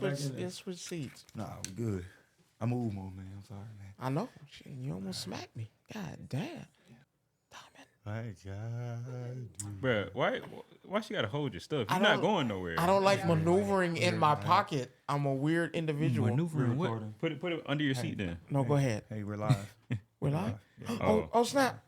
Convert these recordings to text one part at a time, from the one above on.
Let's switch seats. Nah, we good. I move more, man. I'm sorry, man. I know. Shit, you almost smacked me. God damn. My God. Bro, why she gotta hold your stuff? You're not going nowhere. I don't like maneuvering in my pocket. I'm a weird individual. Maneuvering what? Put it under your seat then. No, go ahead. Hey, we're live. We're live? Yeah. Oh, snap.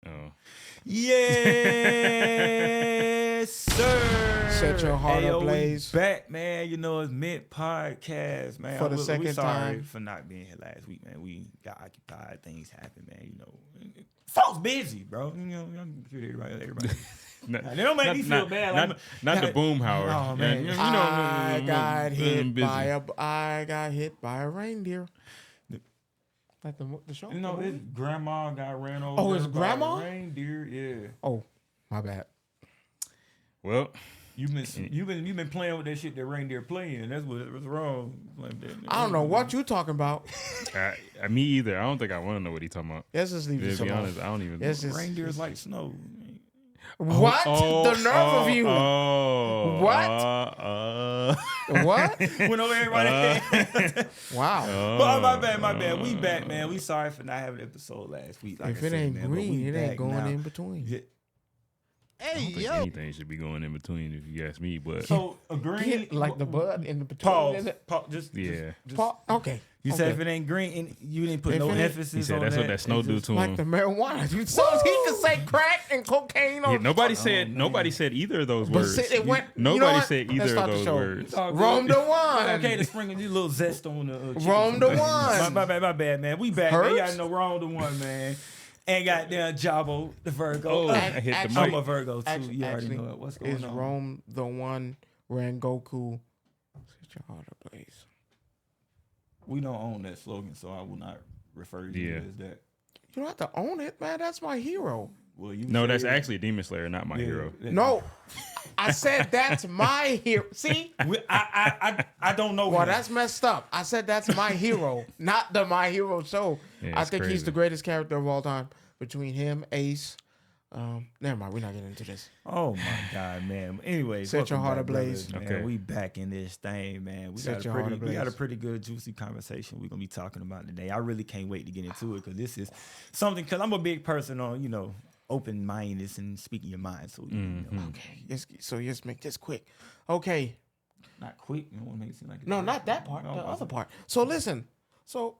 Oh. Yes, sir. Set your heart ablaze. Back, man. You know, it's Mint Podcast, man. For the second we sorry time. for not being here last week, man. We got occupied. Things happen, man. You know, folks busy, bro. You know, I'm sure everybody. They don't make me feel bad. Not the Boomhauer. Oh, man. You know, I got hit by a reindeer. Like the show. You know, his grandma got ran over. Oh, his by grandma? a reindeer, yeah. Oh, my bad. Well, You've been playing with that shit that reindeer playing. That's what's wrong. I don't know what you talking about. me either. I don't think I want to know what he's talking about. Let's just leave this To be alone. honest, I don't even. Reindeers like snow. What? The nerve of you. What? What? Went over everybody. Wow. But my bad. We back, man. We sorry for not having an episode last week. Like If I it said, ain't man, green, it ain't going now. in between. Yeah. I don't think anything should be going in between, if you ask me. But So a green, Like the bud in the between. pause. Just Okay. You said if it ain't green, and you didn't put If no it ain't- emphasis he said on that's that. what that snow It's do just to him. Like the marijuana. So he could say crack and cocaine on. Yeah, nobody said either of those But words. it went. Nobody said Let's either start of the those show. words. Rome the one. Okay, to sprinkle a little zest on the chicken. Rome the one. My bad, man. We back, man. Herbs? You gotta know Rome the one, man. And goddamn Jabo, the Virgo. Oh, I hit the actually- I'm mic. a Virgo too. You already Actually, know what's going is on. Rome the one? Rengoku. Set your heart ablaze. We don't own that slogan, so I will not refer to you as that. You don't have to own it, man. That's my hero. Well, you No, that's said- actually a Demon Slayer, not my hero. No, I said that's my hero. See? I don't know. Well, him. that's messed up. I said that's my hero, not the My Hero show. Yeah, I it's think he's crazy. the greatest character of all time. Between him, Ace. Never mind. We're not getting into this. Oh my God, man. Anyway, Set your welcome heart back, ablaze. brothers, man. Okay. We back in this thing, man. We Set got your heart we got a ablaze. pretty good, juicy conversation we're gonna be talking about today. I really can't wait to get into it because this is something. Because I'm a big person on open mindedness and speaking your mind. So Okay. Let's make this quick. Okay. not quick. You don't want to make it seem like No, not that part. The other part. So listen. So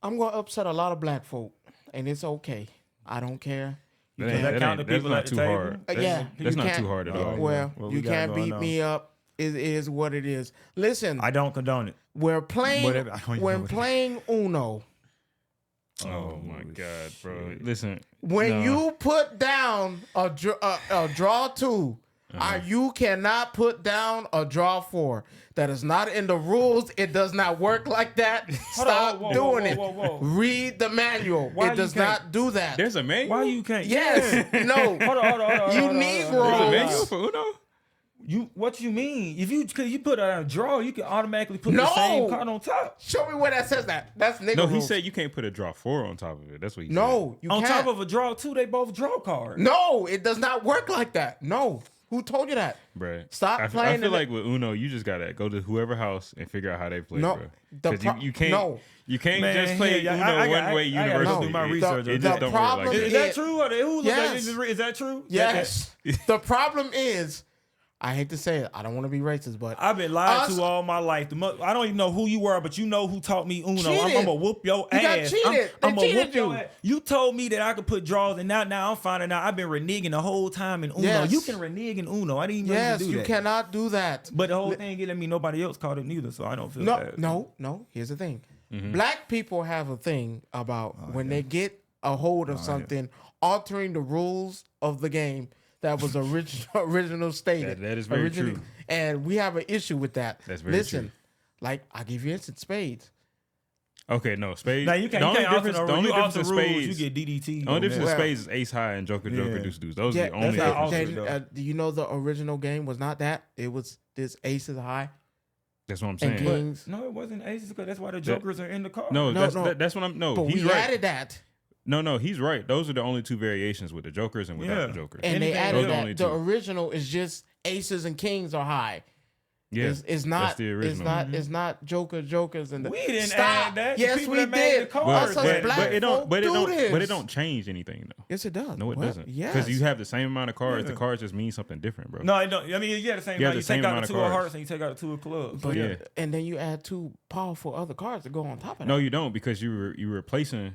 I'm gonna upset a lot of black folk, and it's okay. I don't care. That count the That's people not at the too table? hard. Yeah, That's you not can't- too hard at all. Well, What you we got can't going beat on? me up. It is what it is. Listen, I don't condone it. we're playing. Whatever, I don't even know When what it playing Uno, Oh my God, bro! Listen, when no. you put down a draw 2, you cannot put down a draw 4. That is not in the rules. It does not work like that. Stop doing it. Whoa. Read the manual. Why it you does can't- not do that. there's a manual. Why you can't? Yes. No. Hold on. You hold on. Negroes. There's a manual for Uno. What you mean? Cause you put a draw, you can automatically put the No. same card on top. Show me where that says that. That's nigga No, he rules. said you can't put a draw 4 on top of it. That's what he said. No, you On can't. top of a draw too, they both draw cards. No, it does not work like that. No. Who told you that? Bruh. Stop I playing feel it. like with Uno, you just gotta go to whoever house and figure out how they play, No, bro. the 'Cause pro- you can't. no. You can't Man, just play yeah, Uno I one way gotta go universally. do my It- research. It The just don't work problem like Is that. that true? Or who look Yes. Is that true? Yes. The problem is, I hate to say it. I don't want to be racist, but I've been lied Us- to all my life. I don't even know who you were, but you know who taught me Uno. I'm Cheated. gonna whoop your You ass. got cheated. They I'm gonna cheated whoop your you. ass. You told me that I could put draws, and now I'm finding out I've been reneging the whole time in Uno. Yes. You can renege in Uno. I didn't even know yes, you could do you that. cannot do that. But the whole thing, it let me nobody else caught it neither, so I don't feel No, bad. no. Here's the thing. Black people have a thing about when they get a hold of something, altering the rules of the game that was original stated. That is very true. And we have an issue with that. That's very Listen, true. like I'll give you instant spades. Okay, no, spades. Now you can't. The only You can't difference, alter the only you difference alter in rules, spades. you get DDT. The only difference in Well- spades is ace high and joker deuce deuce. Those are the only that's how differences. also- Do you know the original game was not that? It was this aces high. That's what I'm and saying. kings. No, it wasn't aces because that's why the jokers are in the car. No, No, that's what I'm. No, But he's we right. added that. No, he's right. Those are the only two variations with the jokers and without Yeah. the jokers. And they Anything- added Those are only that. The two. original is just aces and kings are high. Yeah, It's not. that's the original. It's not jokers and the. We didn't Stop. add that. The Yes, people we that made the did. cars Us did. as black but it don't. folk But it do don't. this. But it don't change anything though. Yes, it does. No, it What? doesn't. Yes. Because you have the same amount of cards. Yeah. The cards just mean something different, bro. No, I don't. I mean, yeah, the same. You have You the same take out amount the of two of cards. hearts and you take out the two of clubs. But, yeah. And then you add two powerful other cards to go on top of that. No, you don't because you replacing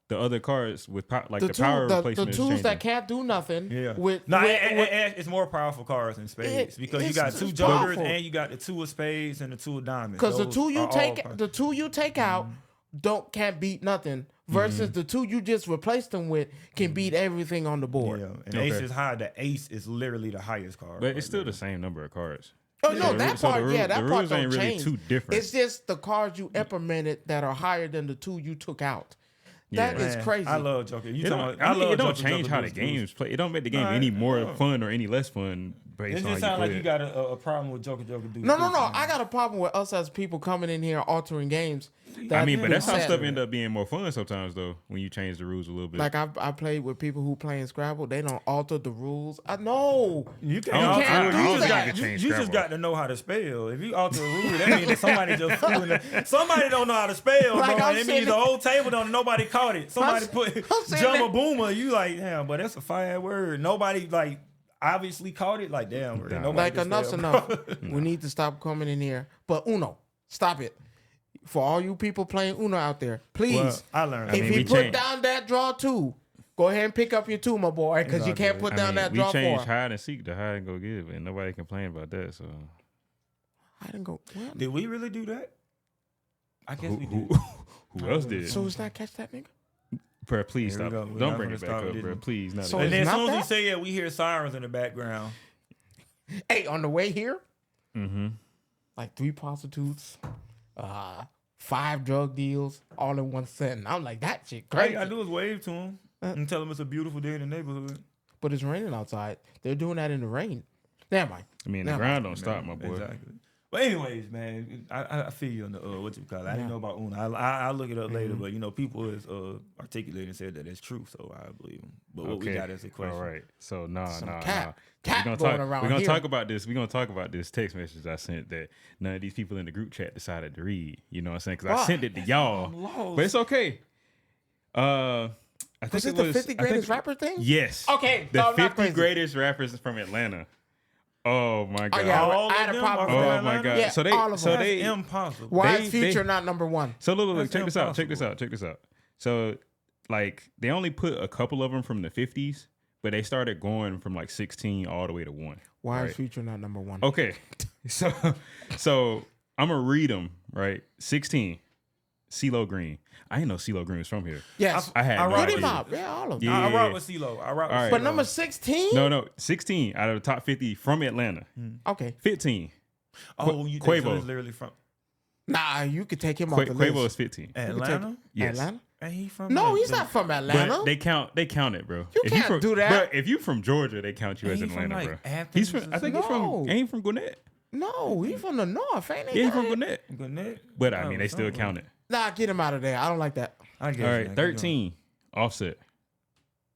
the other cards with like the two, power the replacement. twos is that changing. can't do nothing. Yeah. With it's more powerful cards than spades because you got two it's jokers powerful. and you got the two of spades and the two of diamonds. because the Those two you are all take cards. the two you take out can't beat nothing. Versus the two you just replace them with can beat everything on the board. Yeah, and Okay. ace is high. The ace is literally the highest card. But it's still the same number of cards. Oh no, So the that ru- so the part, ru- yeah, the that part rules don't ain't really change. too different. It's just the cards you implemented that are higher than the two you took out. That Yeah. is Man, crazy. I love Joker. You It talking don't, about, I mean, it don't Joker, change Joker, how the Joker, games play. It don't make the game Nah, any more no. fun or any less fun based It on just how sounds you like play you it. got a problem with Joker do. No. I got a problem with us as people coming in here altering games. I mean, but that's how sad. stuff end up being more fun sometimes, though, when you change the rules a little bit. Like I played with people who playing Scrabble. They don't alter the rules. I know. You can't. I don't- can't I do don't think that. I can change You just Scrabble. got to know how to spell. If you alter a rule, that means that somebody just fooling it. Somebody don't know how to spell, Like, bro. I'm It sitting- means the whole table don't. Nobody caught it. Somebody put I'm sitting Jumma there- Boomer. You like, damn, but that's a fire word. Nobody like obviously caught it. Like, damn, bro. Nah. Nobody Like can enough's spell, enough. bro. We need to stop coming in here. But Uno, stop it. For all you people playing Uno out there, please. Well, I learned. if mean, you we put changed. down that draw two, go ahead and pick up your two, my boy, because you It's all can't good. put down that we draw changed four. hide and seek to hide and go give, and nobody complained about that. So I didn't go. Well, Did we really do that? I guess we did. who else did? so it's not catch that nigga. Bro, please Here we stop. go. We're Don't not bring gonna it back start up, with bro. this. Please, not So again. And then it's as not soon as that? he say it, we hear sirens in the background. Hey, on the way here, Mm-hmm. like 3 prostitutes, 5 drug deals, all in one sentence. I'm like, that shit All you crazy. gotta do is wave to him and tell him it's a beautiful day in the neighborhood. But it's raining outside. They're doing that in the rain. Never mind. I mean, the Never ground don't stop, my boy. Exactly. But anyways, man, I feel you on the what you call it. I didn't know about Uno. I'll look it up later, but you know, people is articulated and said that it's true, so I believe them. But what we got is a question. All right. So nah. cat We're gonna going talk. around We're gonna here. talk about this. We're gonna talk about this text message I sent that none of these people in the group chat decided to read. You know what I'm saying? Because I Why? sent it to y'all, but it's okay. I think Was it it the was 50 I think- greatest rapper thing? Yes. Okay, The no, I'm not 50 crazy. greatest rappers from Atlanta. Oh my god. Oh, yeah, All I of had a them problem are with Oh that. my god. Yeah, so they all of so them. they That's impossible. Why They- is Future they- not number one? So look, That's check this out. Check this impossible. out. Check this out. So like they only put a couple of them from the 50s, but they started going from like 16 all the way to 1. Why right? is Future not number one? Okay. So I'm gonna read them, right? 16. CeeLo Green. I didn't know CeeLo Green was from here. Yes. I had I no rock Hit idea. him up. Yeah, all of them. Yeah. I rock with CeeLo. I rock with All right. But CeeLo. number 16? No, 16 out of the top 50 from Atlanta. Okay. 15. Oh, you think Quavo. he's literally from Nah, you could take him off the Quavo list. is 15. Atlanta? Yes. Atlanta? And he from No, the- he's the- not from Atlanta. But they count it, bro. You If can't from, do that. Bro, if you from Georgia, they count you Ain't as he from, Atlanta, like, bro. Athens He's or from. I think he's from. No. Ain't he from Gwinnett? No, he's from the north, ain't he? Yeah, he's from Gwinnett. Gwinnett? But I Oh, mean, they still somewhere. count it. Nah, get him out of there. I don't like that. I guess. All man, right, keep 13. Offset.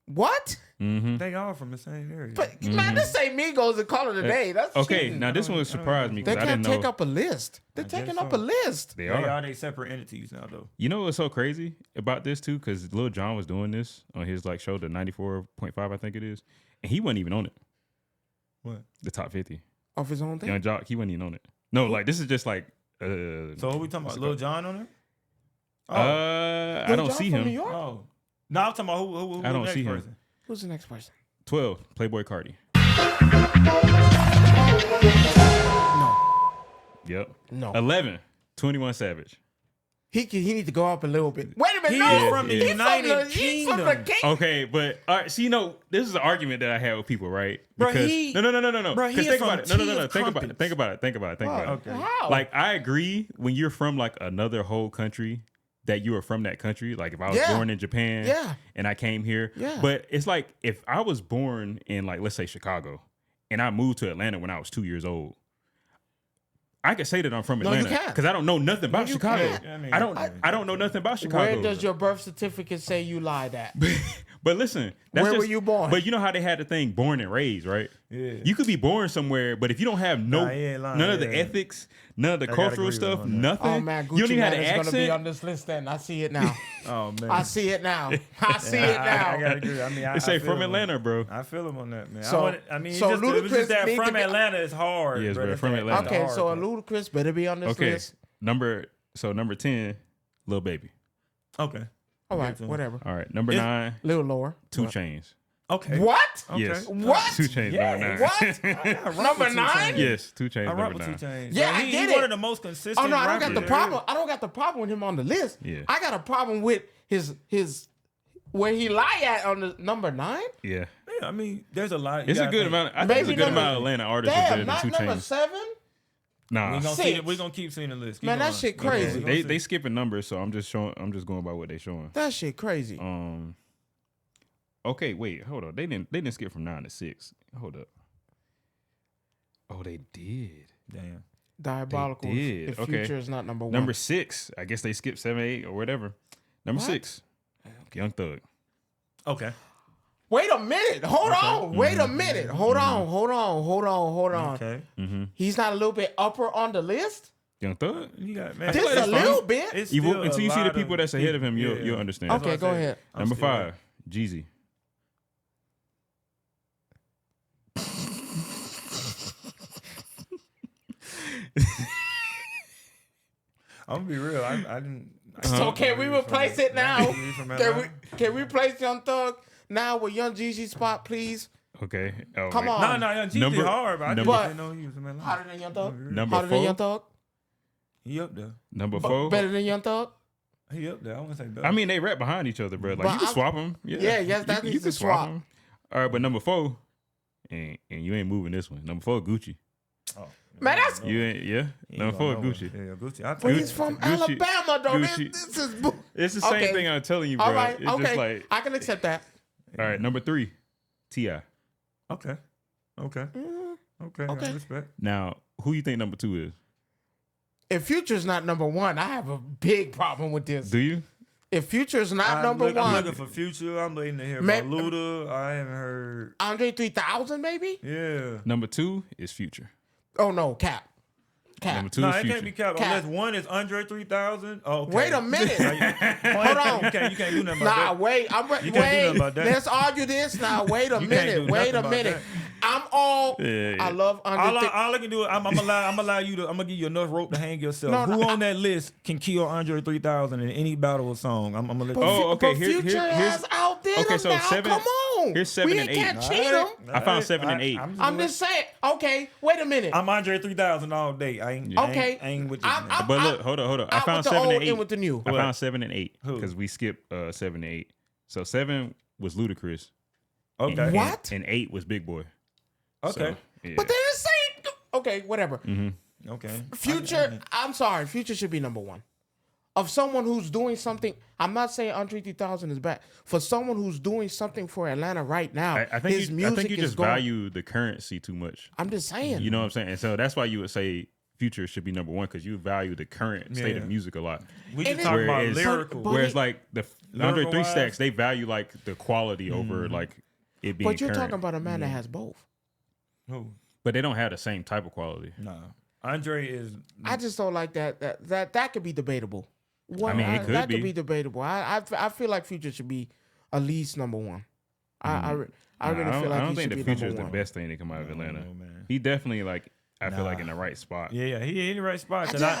What? Mm-hmm. going. They all from the same area. But man, this ain't Migos and call it a day. That's Okay, cheating. now this one surprised me They because I can't didn't take know up a list. They're I guess taking up so. a list. they They are. are they separate entities now though. You know what's so crazy about this too? Because Lil Jon was doing this on his like show, the 94.5, I think it is, and he wasn't even on it. What? The top 50. Off his own thing. Young Jock, he wasn't even on it. No, like this is just like. So what we talking about? Lil Jon on there? I Lil don't Jon see from him. New York? Oh. No, I'm talking about who I don't the next see him. person. Who's the next person? 12, Playboy Cardi. No. Yep. No. 11, 21 Savage. He need to go up a little bit. Wait a minute. He no. is from the yeah. United He's from the Kingdom. king. Okay, but all right, see, this is an argument that I had with people, right? Bro, Because he- no. bro, he 'Cause is think from about it. No. Tea of Think about Crumpets. it. Think about it. Okay. How? Like I agree when you're from like another whole country that you are from that country. Like if I was Yeah. born in Japan Yeah. and I came here. Yeah. But it's like if I was born in like let's say Chicago and I moved to Atlanta when I was 2 years old, I can say that I'm from No, you Atlanta can't. because I don't know nothing about you Chicago. can't. I mean, I don't know nothing about Chicago. Where does your birth certificate say you lied at? But listen, that's Where just, were you born? But you know how they had the thing born and raised, right? Yeah. You could be born somewhere, but if you don't have Nah, he ain't lying, none of the yeah. ethics, none of the gotta cultural agree with stuff, him on that. nothing. Oh man, you don't Gucci even have Man the is gonna be on accent. this list. Then I see it now. Oh man, I see it now. I see it now. I gotta agree. I mean, They say feel from him. Atlanta, bro. I feel him on that, man. So- I mean, so it was just Ludacris that need to from be- Atlanta is hard. Yes, bro, It's from that- Atlanta. it's Okay, hard, so a man. Ludacris better be on this Okay, list. number 10, Lil Baby. Okay. All right, Okay, so- whatever. All right, number It's- 9, Little lower. 2 Chainz. Okay. What? Okay. Yes, What? 2 Chainz. Yeah, Number 9. What? I rock Number with 2 9? Chainz. Yes, 2 Chainz. I rock Number with 2 9. Chainz. Yeah, I He's get one it. of the most consistent. Oh no, I don't got the rappers. problem. I don't got the problem with him on the list. Yeah. I got a problem with his where he lie at on the number 9. Yeah, Yeah, I mean, there's a lot. it's a good amount. I think it's a Maybe good number- amount of Atlanta artists is better Damn, than not 2 number Chainz. 7. Nah, We're gonna keep seeing the list. Keep Man, that going. shit Okay, crazy. we gonna they see. skipping numbers, so I'm just going by what they showing. That shit crazy. Okay, wait, hold on. They didn't skip from 9 to 6. Hold up. Oh, they did. Damn. Diabolical. They did. If Okay. Future is not number 1. Number 6, I guess they skipped 7, 8, or whatever. Number What? 6, Young Thug. Okay. Wait a minute. Hold on. Wait a minute. Hold on. Okay. He's not a little bit upper on the list? Young Thug. You got man. Just like a that's fine. little bit. It's You will, still until a you see the lot people of that's ahead of him, yeah. you'll understand. Okay, That's go what I said. ahead. I'm Number still- 5, Jeezy. I'm gonna be real. I didn't. So can we replace it now? Can Can we replace Young Thug now with Young Jeezy spot, please? Okay. Oh, Come wait. on. No, Young Jeezy Number- hard, but I just number- didn't know he was in Atlanta. Hotter than Young Thug? Number Hotter than 4. Young Thug? He up there. Number 4. Better than Young Thug? He up there. I want to say better. I mean, they rap behind each other, bro. Like But you can I'm- swap them. Yeah, Yeah, yes, that you needs can to swap. 'em. All right, but number 4, and you ain't moving this one. Number 4, Gucci. Oh, Man, that's- no. You ain't, yeah. He Number ain't 4, going Gucci. nowhere. Yeah, Gucci. I But think he's from Gucci- Alabama, though. Gucci- This is... bu- It's the same Okay. thing I'm telling you, bro. All right, It's okay. just like, I can accept that. all right, number 3, T.I. Okay. Okay. Okay. Okay. I respect. Now, who you think number 2 is? If Future's not number 1, I have a big problem with this. Do you? If Future's not number I'm 1, looking for Future. I'm waiting to hear Ma- about Luda. I haven't heard. Andre 3000 maybe? Yeah. Number 2 is Future. Oh no, Cap. Number 2 No, is it Future. can't be Cap Cap. unless one is Andre 3000. Oh, okay. Wait a minute. Hold on. You can't do nothing Nah, about that. wait. You can't do nothing about that. Let's argue this now. Wait a You can't minute. do Wait a nothing about minute. that. I'm all. Yeah. I love Andre. All I can do is I'm allow you to. I'm gonna give you enough rope to hang yourself. No, Who no, on that list can kill Andre 3000 in any battle or song? I'm gonna let you. Oh, okay, But here- Future here's- has outdid okay, him so now. 7 Come on. here's 7 we and 8. can't cheat him. I found 7 and 8. I'm just saying. Okay, wait a minute. I'm Andre 3000 all day. I Okay. ain't with you. I'm- man. But look, hold on. I out found with the 7 old and 8. in with the new. I What? found 7 and 8 Who? because we skipped 7 and 8. So 7 was Ludacris. Okay. And- What? And 8 was Big Boy. Okay. So, yeah. But they're the same. Okay, whatever. Okay. Future, I'm sorry. Future should be number 1. Of someone who's doing something, I'm not saying Andre 3000 is bad. For someone who's doing something for Atlanta right now, I think his you, music I think you is just going. value the currency too much. I'm just saying. You know what I'm saying? And so that's why you would say Future should be number 1 because you value the current state of Yeah. music a lot. We And just talking about Whereas- lyrical. But- Whereas like the Andre 3 Lyrical-wise- Stacks, they value like the quality over like it being but you're current. talking about a man that has both. Who? But they don't have the same type of quality. Nah. Andre is. I just don't like that. That could be debatable. I mean, it could that be. could be debatable. I feel like Future should be at least number 1. I really Nah, feel like I don't he think should the be Future is number the 1. best thing to come out of I don't Atlanta. know, man. He definitely like I feel like in the right spot. Yeah, he in the right spot. 'Cause at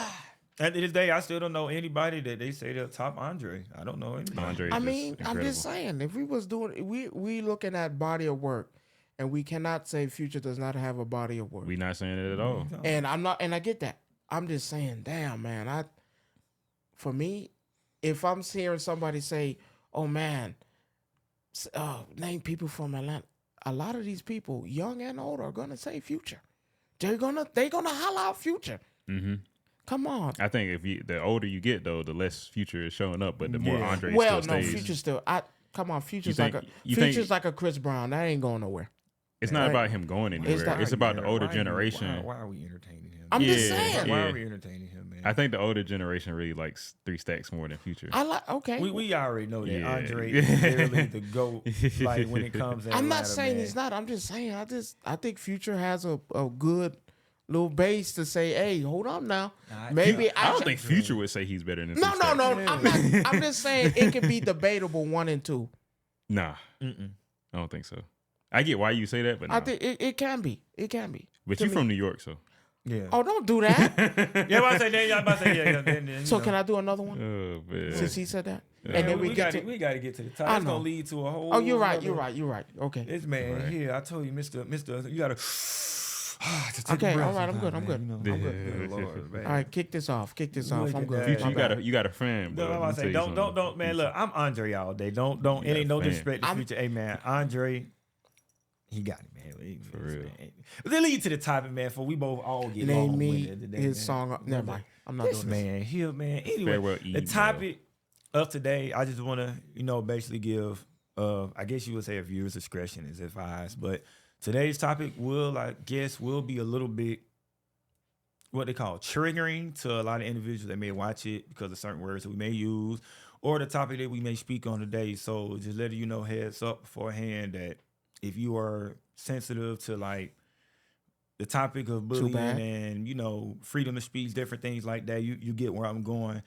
the end of the day, I still don't know anybody that they say they're top Andre. I don't know anybody. Andre is I just mean, I'm incredible. just saying, if we was doing, we looking at body of work, and we cannot say Future does not have a body of work. We not saying it at all. And I'm not, and I get that. I'm just saying, damn, man. For me, if I'm hearing somebody say, "Oh man, name people from Atlanta," a lot of these people, young and old, are gonna say Future. They're gonna holler out Future. Mm-hmm. Come on. I think the older you get though, the less Future is showing up, but the more Yeah. Andre Well, still no, stays. Future still. Come on, Future's think- like you think- Future's like a Chris Brown. That ain't going nowhere. It's not about him going anywhere. It's about the older generation. Why are we entertaining him? I'm just saying. Why are we entertaining him, man? I think the older generation really likes 3 Stacks more than Future. Okay. We already know that Andre is literally the GOAT. Like when it comes to I'm not Atlanta, saying man. he's not. I'm just saying I think Future has a good little base to say, hey, hold on now. Maybe I don't think Future would say he's better than No. 3 Stacks. I'm not. I'm just saying it could be debatable 1 and 2. Nah. I don't think so. I get why you say that, but no. I think it can be. It can be. But you're from New York, so. Yeah. Oh, don't do that. I'm about to say yeah. So can I do another one? Oh man. Since he said that, Yeah. and then we got to get to the top. It's gonna lead to a whole. Oh, you're right. Okay. This man here, I told you, Mister, you gotta. Okay. All right. I'm good. I'm good. Good Lord, man. All right. Kick this off. I'm good. Future, you got a fan, bro. No, I say don't, man. Look, I'm Andre all day. Don't. It ain't no disrespect to Future. Hey, man, Andre, he got it, man. For real. But they lead to the topic, man. For we both all get Name me today, his man. song. Never mind. I'm not This doing this. man here, man. Anyway, Farewell the email. topic of today, I just want to, basically give, I guess you would say a viewer's discretion is advised. But today's topic will be a little bit what they call triggering to a lot of individuals that may watch it because of certain words that we may use or the topic that we may speak on today. So just letting you know heads up beforehand that if you are sensitive to like the topic of bullying and, freedom of speech, different things like that, you get where I'm going.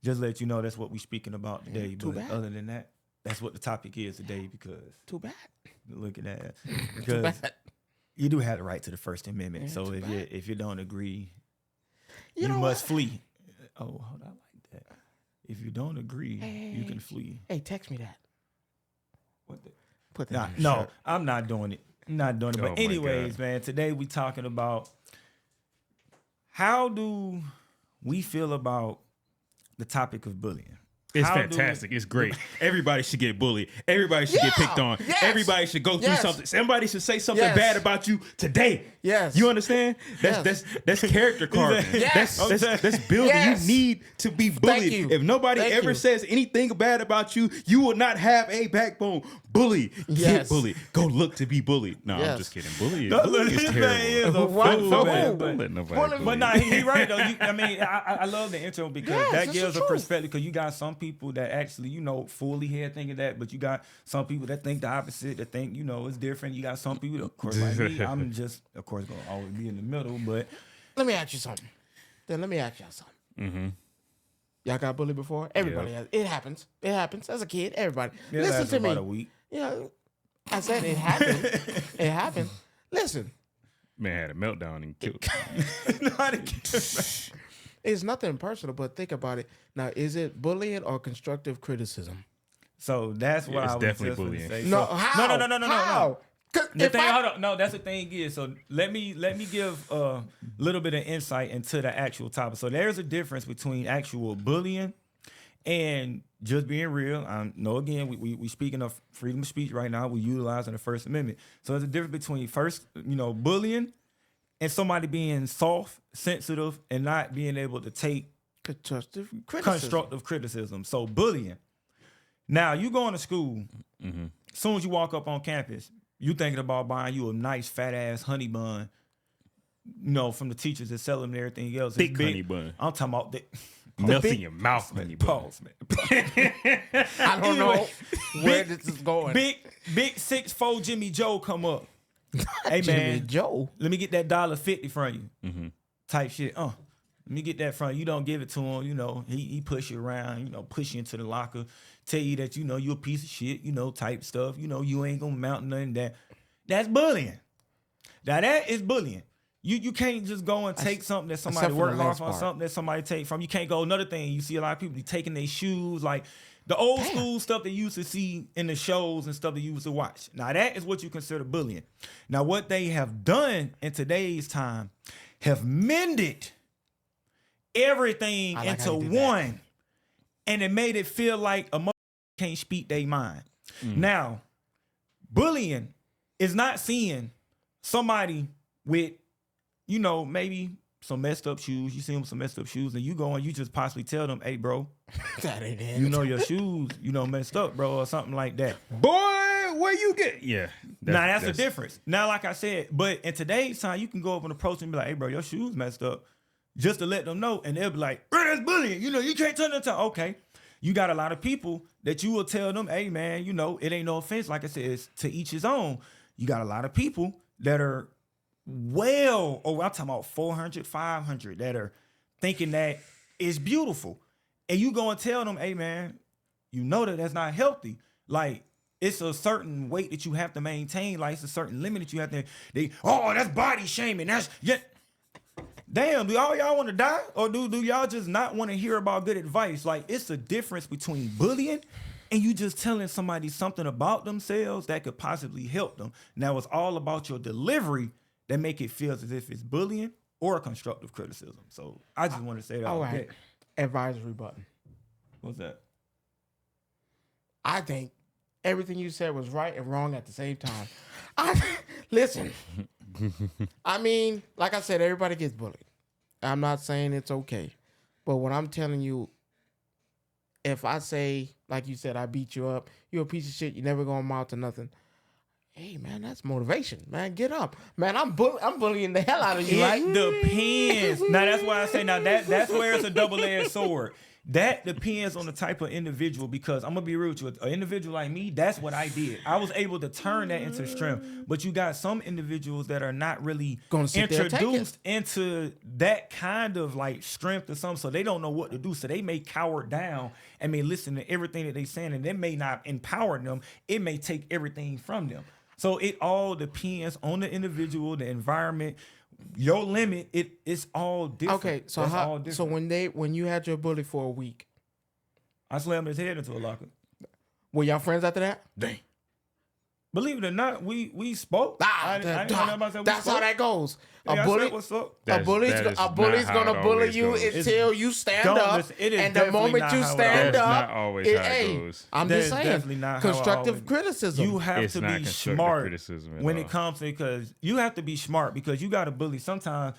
Just let you know that's what we're speaking about today. But other than that, that's what the topic is today because Too bad. look at that. Because you do have the right to the First Amendment. Yeah, so if you don't agree, you must flee. Oh, hold on, I like that. If you don't agree, you can flee. Hey, text me that. What the? Put that. No, I'm not doing it. But anyways, man, today we talking about how do we feel about the topic of bullying. It's fantastic. It's great. Everybody should get bullied. Everybody should get picked on. Yes. Everybody should go through something. Somebody should say something bad about you today. Yes. You understand? That's character carving. Yes. That's building. Yes. You need to be bullied. If nobody ever says anything bad about you, you will not have a backbone. Bully. Get bullied. Go look to be bullied. No, I'm just kidding. Bullying is terrible. Don't let nobody. But nah, he right though. I love the intro because that gives a perspective. Because you got some people that actually, fully here thinking that, but you got some people that think the opposite. That think, it's different. You got some people, of course, like me. I'm just, of course, gonna always be in the middle. But let me ask you something. Mm-hmm. Y'all got bullied before? Everybody has. It happens. As a kid, everybody. Listen to me. About a week. I said it happened. It happened. Listen. Man had a meltdown and killed. It's nothing personal, but think about it. Now, is it bullying or constructive criticism? So that's what I was definitely just bullying. Say. No, so, how? No. How? The thing, hold on. No, that's the thing is. So let me give a little bit of insight into the actual topic. So there's a difference between actual bullying and just being real. I know again we speaking of freedom of speech right now. We're utilizing the First Amendment. So there's a difference between bullying and somebody being soft, sensitive, and not being able to take constructive criticism. So bullying. Now you going to school. Mm-hmm. As soon as you walk up on campus, you thinking about buying you a nice fat ass honey bun. From the teachers that sell them and everything else. Big honey bun. I'm talking about that. Melt in your mouth, honey bun. Pause, man. I don't know where this is going. Big 6'4" Jimmy Joe come up. Hey man, Jimmy Joe, let me get that $1.50 from you. Mm-hmm. Type shit. Let me get that from you. You don't give it to him. He push you around. Push you into the locker. Tell you that you a piece of shit. Type stuff. You ain't gonna mount nothing. That's bullying. Now that is bullying. You can't just go and take something that somebody worked hard on, something that somebody take from. You can't go. Another thing, you see a lot of people taking their shoes, like the old school stuff they used to see in the shows and stuff they used to watch. Now that is what you consider bullying. Now what they have done in today's time have mended everything into one, and it made it feel like a mother can't speak their mind. Now, bullying is not seeing somebody with maybe some messed up shoes. You see them with some messed up shoes, and you go and you just possibly tell them, "Hey, bro, that ain't it. your shoes, messed up, bro," or something like that. Boy, where you get? Yeah. That's the difference. Now, like I said, but in today's time, you can go up and approach and be like, hey, bro, your shoes messed up. Just to let them know. And they'll be like, bro, that's bullying. You know, you can't turn that. Okay. You got a lot of people that you will tell them, hey, man, you know, it ain't no offense. Like I said, it's to each his own. You got a lot of people that are I'm talking about 400, 500 that are thinking that it's beautiful. And you go and tell them, hey, man, you know that's not healthy. Like, it's a certain weight that you have to maintain. Like, it's a certain limit that you have to. That's body shaming. Damn, do all y'all want to die? Or do y'all just not want to hear about good advice? Like, it's a difference between bullying and you just telling somebody something about themselves that could possibly help them. Now, it's all about your delivery that make it feel as if it's bullying or constructive criticism. So I just want to say that. All right. Advisory button. What's that? I think everything you said was right and wrong at the same time. Listen, I mean, like I said, everybody gets bullied. I'm not saying it's okay. But what I'm telling you, if I say, like you said, I beat you up, you're a piece of shit, you never gonna amount to nothing. Hey, man, that's motivation. Man, get up. Man, I'm bullying the hell out of you. It depends. Now, that's why I say, that's where it's a double-edged sword. That depends on the type of individual, because I'm going to be real with you. An individual like me, that's what I did. I was able to turn that into strength. But you got some individuals that are not really introduced into that kind of like strength or something, so they don't know what to do. So they may cower down and may listen to everything that they're saying, and it may not empower them. It may take everything from them. So it all depends on the individual, the environment, your limit. It's all different. Okay, so so when you had your bully for a week, I slammed his head into a locker. Were y'all friends after that? Dang. Believe it or not, we spoke. That's how that goes. A bully's gonna bully you until you stand up, and the moment you stand up, I'm just saying, constructive criticism. You have to be smart when it comes to, because you have to be smart, because you got a bully. Sometimes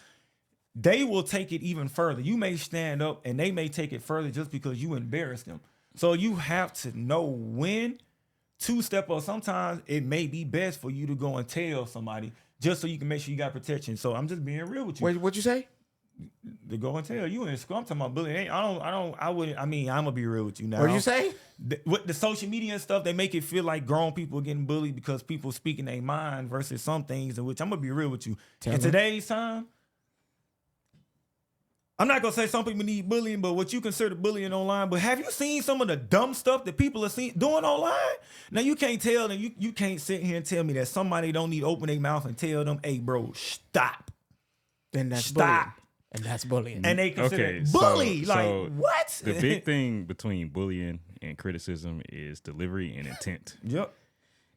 they will take it even further. You may stand up, and they may take it further just because you embarrassed them. So you have to know when to step up. Sometimes it may be best for you to go and tell somebody just so you can make sure you got protection. So I'm just being real with you. Wait, what'd you say? To go and tell you in school. I'm talking about bullying. I'm gonna be real with you now. What'd you say? With the social media and stuff, they make it feel like grown people are getting bullied because people speaking their mind versus some things in which I'm gonna be real with you. In today's time, I'm not gonna say some people need bullying, but what you consider bullying online. But have you seen some of the dumb stuff that people are doing online? Now you can't tell, and you can't sit here and tell me that somebody don't need to open their mouth and tell them, "Hey, bro, stop." Then that's bullying. And that's bullying. And they consider bully. So what? The big thing between bullying and criticism is delivery and intent. Yep.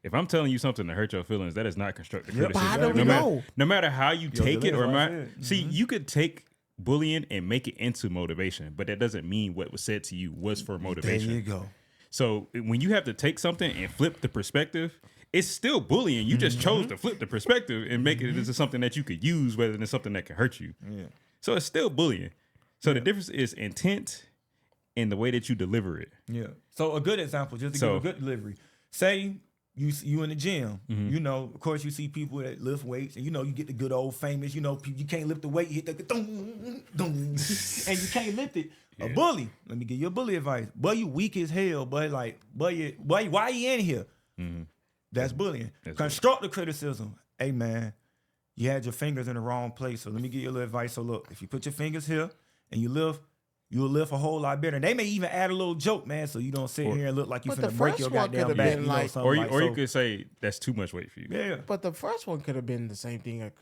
If I'm telling you something to hurt your feelings, that is not constructive criticism. But how do we know? No matter how you take it see, you could take bullying and make it into motivation, but that doesn't mean what was said to you was for motivation. There you go. So when you have to take something and flip the perspective, it's still bullying. You just chose to flip the perspective and make it into something that you could use rather than something that can hurt you. Yeah. So it's still bullying. So the difference is intent and the way that you deliver it. Yeah. So a good example, just to give a good delivery. Say you in the gym, you know, of course you see people that lift weights, and you know, you get the good old famous, you know, you can't lift the weight, you hit the dum, and you can't lift it. Yeah. A bully, let me give you a bully advice. Boy, you weak as hell, but like, boy, why you in here? That's bullying. Constructive criticism. Hey man, you had your fingers in the wrong place, so let me give you a little advice. So look, if you put your fingers here and you lift, you'll lift a whole lot better. And they may even add a little joke, man, so you don't sit here and look like you finna break your goddamn back. Or you could say that's too much weight for you. Yeah. But the first one could have been the same thing, a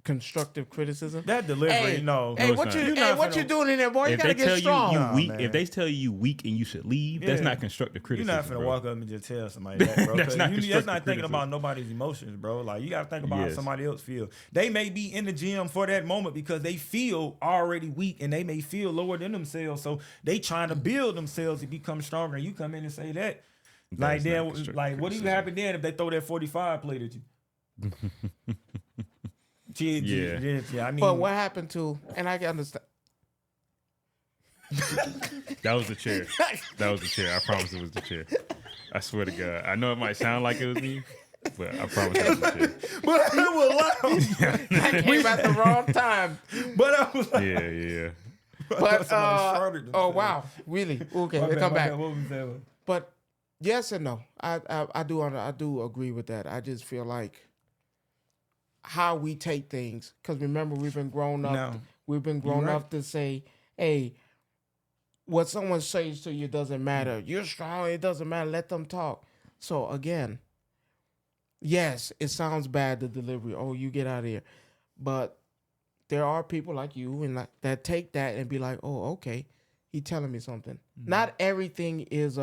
constructive criticism. That delivery, no. Hey, what you doing in there, boy? You gotta get strong. If they tell you weak and you should leave, that's not constructive criticism. You're not finna walk up and just tell somebody that, bro. That's not thinking about nobody's emotions, bro. Like, you gotta think about how somebody else feel. They may be in the gym for that moment because they feel already weak and they may feel lower than themselves. So they trying to build themselves to become stronger. And you come in and say that. Like, then, like, what do you happen then if they throw that 45 plate at you? I mean, but what happened to, and I can understand. That was the chair. I promise it was the chair. I swear to God. I know it might sound like it was me, but I promise it was shit. But it was loud. I came at the wrong time. But I was like, Yeah. But oh wow, really? Okay, we'll come back. What was that? But yes and no. I do agree with that. I just feel like how we take things, because remember we've been grown up. No. We've been grown You're up to say, hey, what someone says to you doesn't matter. You're strong. It doesn't matter. Let them talk. So again, yes, it sounds bad, the delivery. Oh, you get out of here. But there are people like you and that take that and be like, oh, okay, he telling me something. Mm-hmm. Not everything is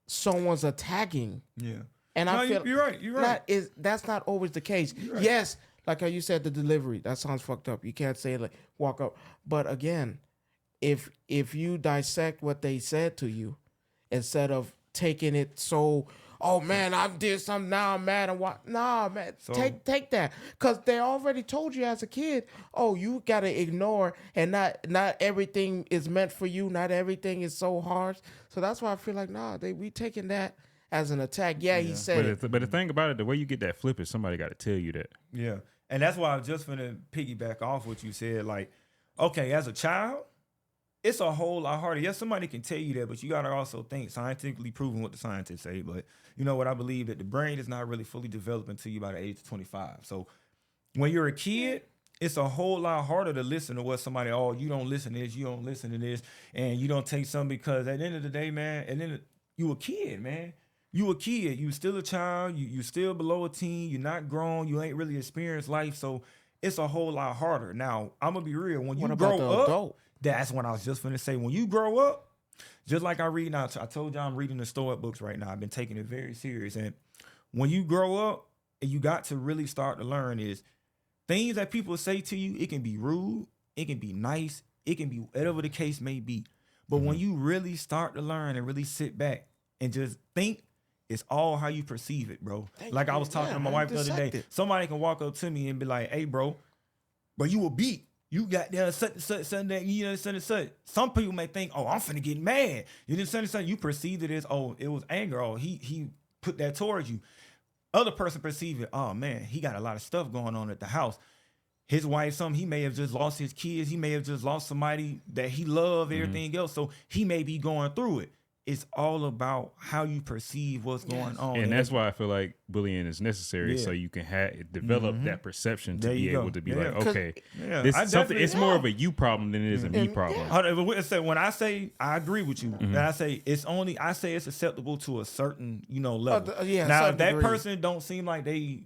someone's attacking. Yeah. And I feel you're right. That's not always the case. Right. Yes, like how you said, the delivery, that sounds fucked up. You can't say like walk up. But again, if you dissect what they said to you instead of taking it so, oh man, I did something, now I'm mad and what? Nah, man, so, take that, because they already told you as a kid, oh, you gotta ignore, and not everything is meant for you. Not everything is so harsh. So that's why I feel like we taking that as an attack. Yeah, he said but the thing about it, the way you get that flip is somebody got to tell you that. Yeah, and that's why I was just finna piggyback off what you said. Like, okay, as a child, it's a whole lot harder. Yes, somebody can tell you that, but you got to also think scientifically proven what the scientists say. But you know what? I believe that the brain is not really fully developed until you about the age of 25. So when you're a kid, it's a whole lot harder to listen to what somebody, oh, you don't listen to this, you don't listen to this, and you don't take something, because at the end of the day, man, and then you a kid, man. You a kid. You still a child. You still below a teen. You're not grown. You ain't really experienced life. So it's a whole lot harder. Now, I'm going to be real. When you grow up, adult? That's what I was just going to say. When you grow up, just like I read now, I told y'all I'm reading the Stoic books right now. I've been taking it very serious. And when you grow up, and you got to really start to learn is things that people say to you, it can be rude, it can be nice, it can be whatever the case may be. But when you really start to learn and really sit back and just think, it's all how you perceive it, bro. Like I was talking to my wife the other day. Somebody can walk up to me and be like, hey, bro, you were beat. You got there such that, you know, such. Some people may think, oh, I'm finna get mad. You didn't say something. You perceived it as, oh, it was anger. Oh, he put that towards you. Other person perceive it, oh man, he got a lot of stuff going on at the house. His wife, he may have just lost his kids. He may have just lost somebody that he loved, everything else. So he may be going through it. It's all about how you perceive what's going on. And that's why I feel like bullying is necessary, so you can develop that perception to be able to be like, okay, this is something. It's more of a you problem than it is a me problem. When I say I agree with you, and I say it's acceptable to a certain level. Now, if that person don't seem like they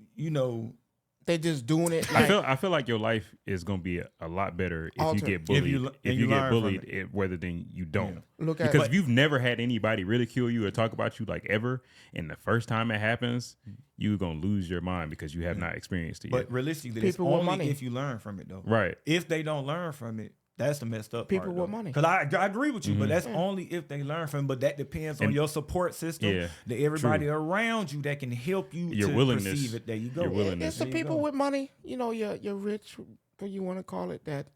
they just doing it. Like, I feel like your life is gonna be a lot better if you get bullied. If you get bullied, rather than you don't. Because if you've never had anybody ridicule you or talk about you like ever, and the first time it happens, you're gonna lose your mind because you have not experienced it yet. But realistically, it's only if you learn from it, though. Right. If they don't learn from it, that's the messed up people part. With money. Because I agree with you, but that's only if they learn from it. But that depends on your support system, that everybody around you that can help you your to willingness, perceive it. There you go. Your willingness. It's the people with money, you're rich, what you want to call it, that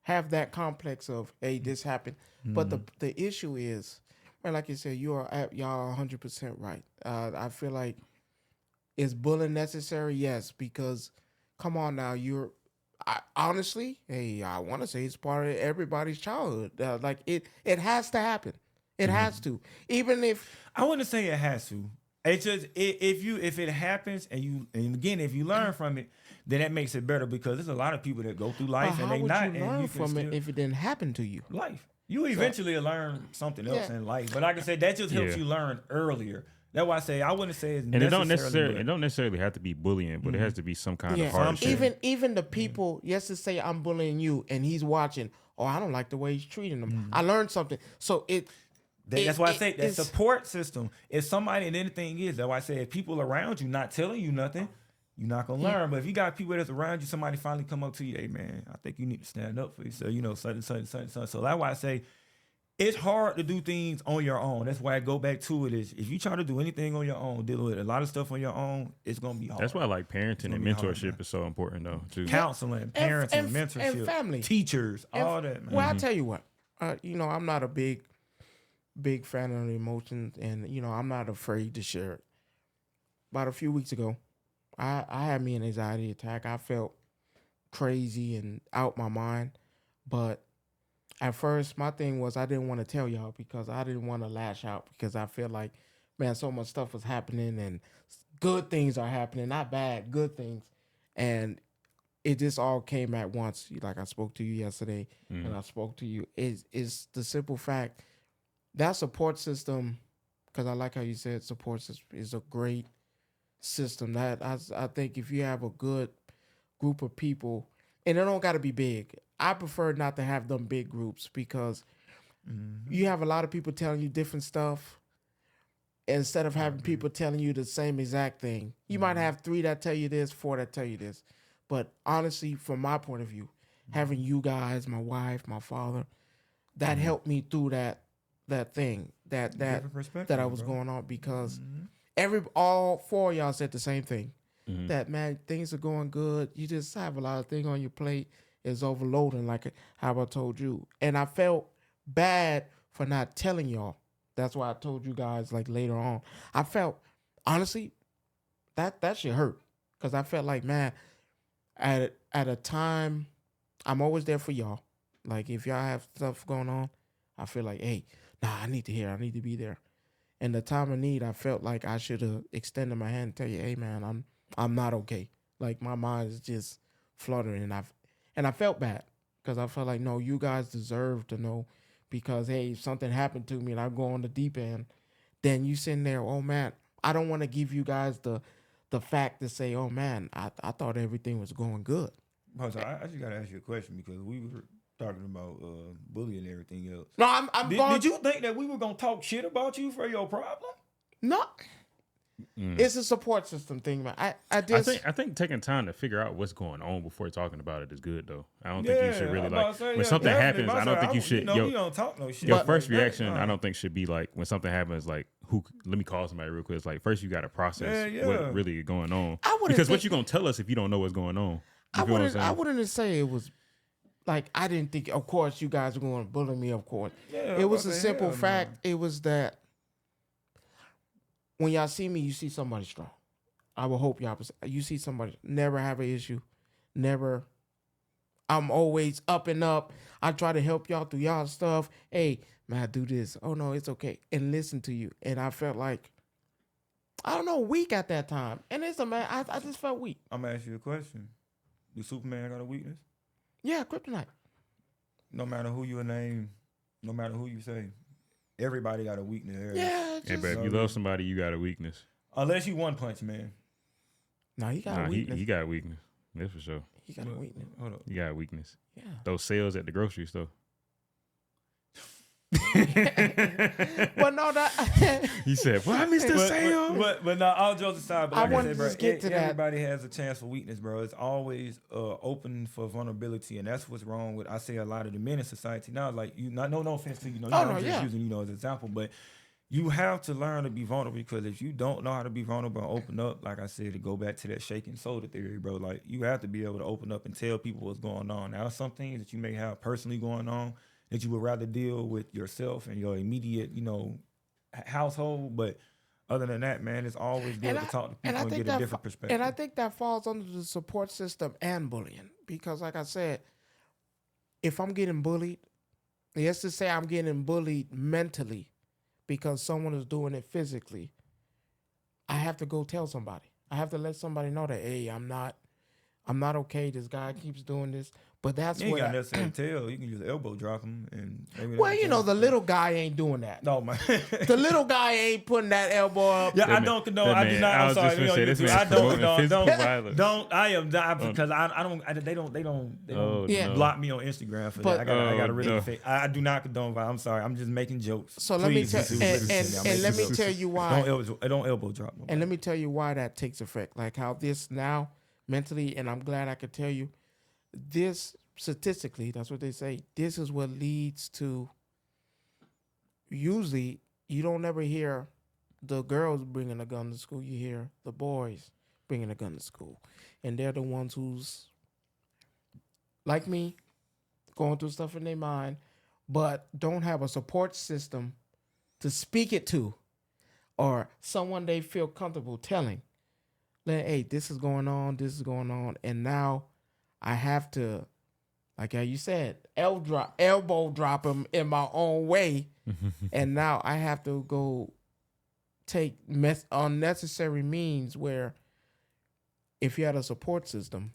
have that complex of, hey, this happened. But the issue is, man, like you said, y'all 100% right. I feel like, is bullying necessary? Yes, because come on now, honestly, I want to say it's part of everybody's childhood. Like it has to happen. It has to. Even if I wouldn't say it has to. It's just if it happens and again if you learn from it, then that makes it better, because there's a lot of people that go through life and they not. How would you learn from it if it didn't happen to you? Life. You eventually learn something else in life, but like I said, that just helps you learn earlier. That's why I say I wouldn't say it's necessarily. And it don't necessarily have to be bullying, but it has to be some kind of hardship. Even the people, yes, to say I'm bullying you and he's watching, I don't like the way he's treating them. I learned something. So that's why I say that support system. If somebody, and anything is, that's why I say if people around you not telling you nothing, you're not gonna learn. But if you got people that's around you, somebody finally come up to you, hey man, I think you need to stand up for yourself, something. So that's why I say it's hard to do things on your own. That's why I go back to it is if you try to do anything on your own, dealing with a lot of stuff on your own, it's gonna be hard. That's why like parenting and mentorship is so important though, too. Counseling, parenting, mentorship, and family, teachers, all that, man. Well, I tell you what, I'm not a big big fan of emotions, and I'm not afraid to share it. About a few weeks ago, I had me an anxiety attack. I felt crazy and out my mind, but at first my thing was I didn't want to tell y'all because I didn't want to lash out because I feel like, man, so much stuff was happening and good things are happening, not bad, good things, and it just all came at once. Like I spoke to you yesterday, and I spoke to you. It's the simple fact that support system, because I like how you said support system is a great system. That I think if you have a good group of people, and it don't got to be big. I prefer not to have them big groups because you have a lot of people telling you different stuff instead of having people telling you the same exact thing. You might have 3 that tell you this, 4 that tell you this. But honestly, from my point of view, having you guys, my wife, my father, that helped me through that thing that I was going on, because all 4 of y'all said the same thing. That, man, things are going good. You just have a lot of things on your plate. It's overloading, like how I told you. And I felt bad for not telling y'all. That's why I told you guys like later on. I felt, honestly, that shit hurt. Because I felt like, man, at a time, I'm always there for y'all. Like if y'all have stuff going on, I feel like, hey, I need to hear. I need to be there. In the time of need, I felt like I should have extended my hand and tell you, hey, man, I'm not okay. Like my mind is just fluttering, and I felt bad because I felt like, no, you guys deserve to know, because hey, if something happened to me and I go on the deep end, then you sitting there, oh man, I don't want to give you guys the fact to say, oh man, I thought everything was going good. So I just gotta ask you a question, because we were talking about bullying and everything else. No, did you think that we were gonna talk shit about you for your problem? No. It's a support system thing, man. I think taking time to figure out what's going on before talking about it is good, though. I don't think you should really when something happens. I don't think you should. We don't talk no shit. Your first reaction, I don't think, should be like when something happens, like let me call somebody real quick. It's like first you got to process what really is going on, because what you gonna tell us if you don't know what's going on? I wouldn't say it was like I didn't think. Of course, you guys are going to bully me. Of course, it was a simple fact. It was that. When y'all see me, you see somebody strong. I will hope you see somebody never have an issue, never. I'm always up and up. I try to help y'all through y'all stuff. Hey, man, I do this. Oh no, it's okay, and listen to you. And I felt like, I don't know, weak at that time. And it's I just felt weak. I'm gonna ask you a question. Do Superman got a weakness? Yeah, kryptonite. No matter who you name, no matter who you say. Everybody got a weakness. Yeah. Hey, but if you love somebody, you got a weakness. Unless you One Punch Man. No, he got a weakness. He got a weakness. That's for sure. He got a weakness. Hold up. You got a weakness. Yeah. Those sales at the grocery store. Well, no, that he said, "Well, I missed the sale." But no, all jokes aside, but I like wanted I to said, bro, get to that. Everybody has a chance for weakness, bro. It's always open for vulnerability, and that's what's wrong with, I say, a lot of the men in society now. Like no offense to you, I'm just using you as an example, but you have to learn to be vulnerable, because if you don't know how to be vulnerable and open up, like I said, to go back to that shaking soda theory, bro, like you have to be able to open up and tell people what's going on. Now, some things that you may have personally going on that you would rather deal with yourself and your immediate, household. But other than that, man, it's always good to talk to people and get a different perspective. And I think that falls under the support system and bullying. Because like I said, if I'm getting bullied, let's just say I'm getting bullied mentally because someone is doing it physically, I have to go tell somebody. I have to let somebody know that, hey, I'm not okay. This guy keeps doing this. But that's what you ain't got necessarily tell. You can just elbow drop him, and maybe the little guy ain't doing that. No, man. The little guy ain't putting that elbow up. Yeah, I don't condone. I do not. I'm sorry. I don't condone. Don't. I am not, because I don't. They don't block me on Instagram for that. I got to really say I do not condone violence. I'm sorry. I'm just making jokes. So let me tell and let me tell you why. Don't elbow drop. Nobody. And let me tell you why that takes effect. Like how this now mentally, and I'm glad I could tell you. This statistically, that's what they say. This is what leads to. Usually, you don't ever hear the girls bringing a gun to school. You hear the boys bringing a gun to school, and they're the ones who's like me, going through stuff in their mind, but don't have a support system to speak it to, or someone they feel comfortable telling, like, hey, this is going on, and now I have to, like how you said, elbow drop him in my own way, and now I have to go take unnecessary means where if you had a support system,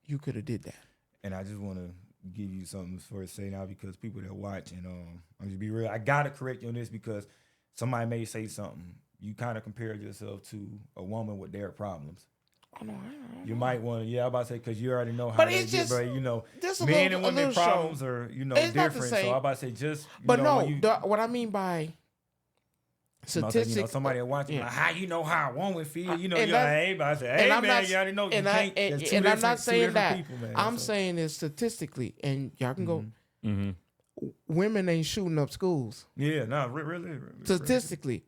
you could have did that. And I just want to give you something for to say now, because people that watch, and I'm just be real, I gotta correct you on this, because somebody may say something. You kind of compared yourself to a woman with their problems. Oh, no, you might want to, I'm about to say, because you already know how but they it's get, just, bro. Men and women problems are, different. So I'm about to say, just, what I mean by statistics, somebody watching, like, how you know how a woman feel, you're like, hey, but I say, hey, man, you already know you can't. And I'm not saying that. People, man, I'm saying it statistically, and y'all can go. Women ain't shooting up schools. Yeah, no, really. Statistically,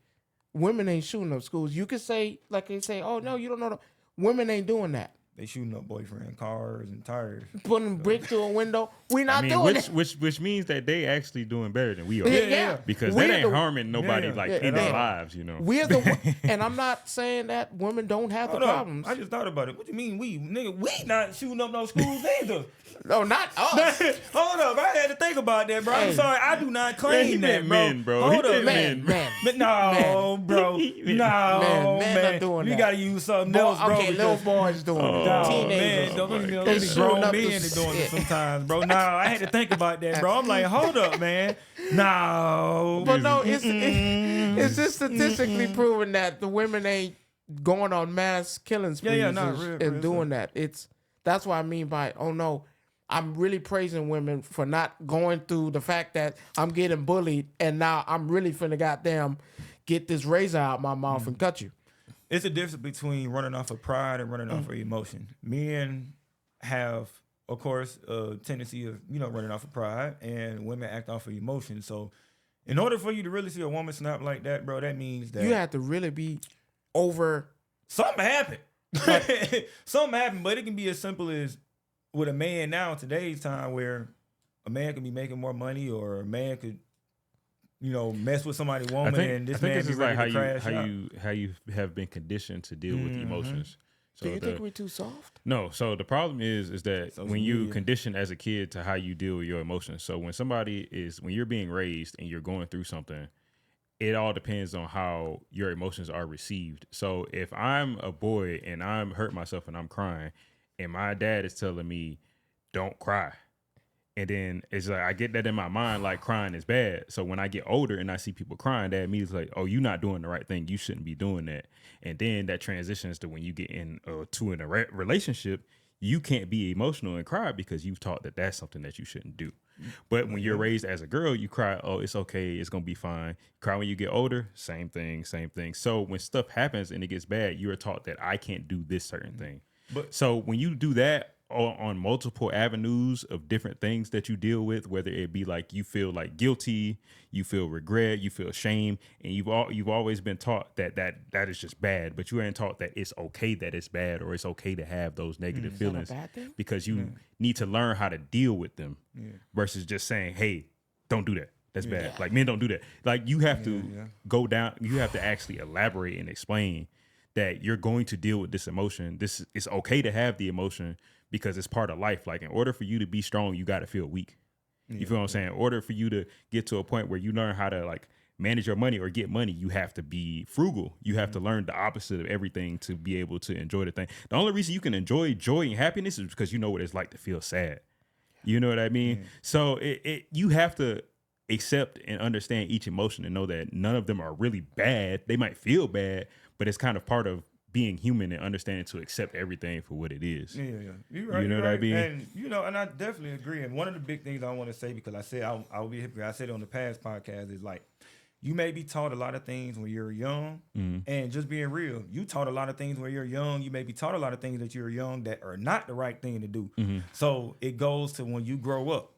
women ain't shooting up schools. You could say, like they say, oh no, you don't know. Women ain't doing that. They shooting up boyfriend cars and tires, putting bricks through a window. We not doing it. Which means that they actually doing better than we are. Yeah. Because that ain't harming nobody in their lives, We're the and I'm not saying that women don't have the problems. I just thought about it. What you mean we, nigga? We not shooting up no schools either. No, not us. Hold up, I had to think about that, bro. I'm sorry, I do not claim that, bro. Hold up, man. No, bro. No, man. Doing you gotta use something else, bro. Okay, little boys doing it. Teenagers. Those grown men are doing it sometimes, bro. No, I had to think about that, bro. I'm like, hold up, man. No. But no, it's just statistically proven that the women ain't going on mass killing sprees and doing that. That's what I mean by, oh no, I'm really praising women for not going through the fact that I'm getting bullied and now I'm really finna goddamn get this razor out my mouth and cut you. It's a difference between running off of pride and running off of emotion. Men have, of course, a tendency of, running off of pride, and women act off of emotion. So in order for you to really see a woman snap like that, bro, that means that you have to really be over. Something happened. Something happened, but it can be as simple as with a man now in today's time, where a man could be making more money, or a man could, mess with somebody's woman, and this man be ready to crash out. How you have been conditioned to deal with emotions. So do you think we're too soft? No. So the problem is that when you condition as a kid to how you deal with your emotions. So when you're being raised and you're going through something, it all depends on how your emotions are received. So if I'm a boy and I'm hurt myself and I'm crying, and my dad is telling me, don't cry. And then it's like, I get that in my mind, like crying is bad. So when I get older and I see people crying, that means like, oh, you're not doing the right thing. You shouldn't be doing that. And then that transitions to when you get in a relationship, you can't be emotional and cry because you've taught that that's something that you shouldn't do. But when you're raised as a girl, you cry, oh, it's okay, it's going to be fine. Cry when you get older, same thing. So when stuff happens and it gets bad, you're taught that I can't do this certain thing. But so when you do that on multiple avenues of different things that you deal with, whether it be like you feel like guilty, you feel regret, you feel shame, and you've always been taught that is just bad, but you ain't taught that it's okay that it's bad, or it's okay to have those negative feelings, because you need to learn how to deal with them versus just saying, hey, don't do that. That's bad. Like, men don't do that. Like, you have to go down, you have to actually elaborate and explain that you're going to deal with this emotion. It's okay to have the emotion because it's part of life. Like, in order for you to be strong, you got to feel weak. You feel what I'm saying? In order for you to get to a point where you learn how to like manage your money or get money, you have to be frugal. You have to learn the opposite of everything to be able to enjoy the thing. The only reason you can enjoy joy and happiness is because you know what it's like to feel sad. You know what I mean? So you have to accept and understand each emotion and know that none of them are really bad. They might feel bad, but it's kind of part of being human and understanding to accept everything for what it is. Yeah. You're right. You know what I mean? And, and I definitely agree. And one of the big things I want to say, because I said I'll be a hypocrite, I said it on the past podcast, is like, you may be taught a lot of things when you're young, and just being real, you taught a lot of things when you're young. You may be taught a lot of things that you're young that are not the right thing to do. So it goes to when you grow up.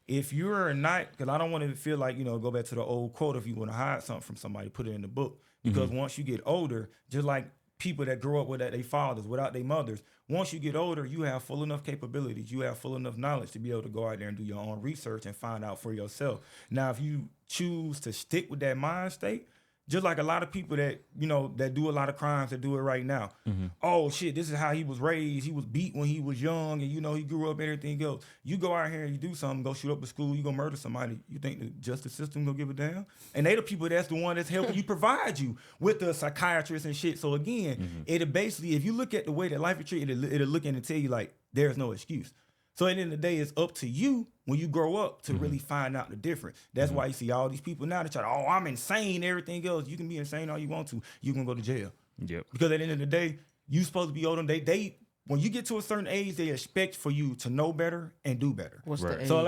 If you're not, because I don't want to feel like, go back to the old quote, if you want to hide something from somebody, put it in the book. Because once you get older, just like people that grow up without their fathers, without their mothers, once you get older, you have full enough capabilities, you have full enough knowledge to be able to go out there and do your own research and find out for yourself. Now, if you choose to stick with that mind state, just like a lot of people that, you know, that do a lot of crimes that do it right now. Oh shit, this is how he was raised. He was beat when he was young, and you know, he grew up, everything else. You go out here and you do something, go shoot up a school, you go murder somebody. You think the justice system gonna give a damn? And they the people that's the one that's helping you provide you with the psychiatrist and shit. So again, it'll basically, if you look at the way that life is treated, it'll look in and tell you like there's no excuse. So at the end of the day, it's up to you when you grow up to really find out the difference. That's why you see all these people now that try to, oh, I'm insane, everything else. You can be insane all you want to. You can go to jail. Yep. Because at the end of the day, you supposed to be older. They when you get to a certain age, they expect for you to know better and do better. What's the age? So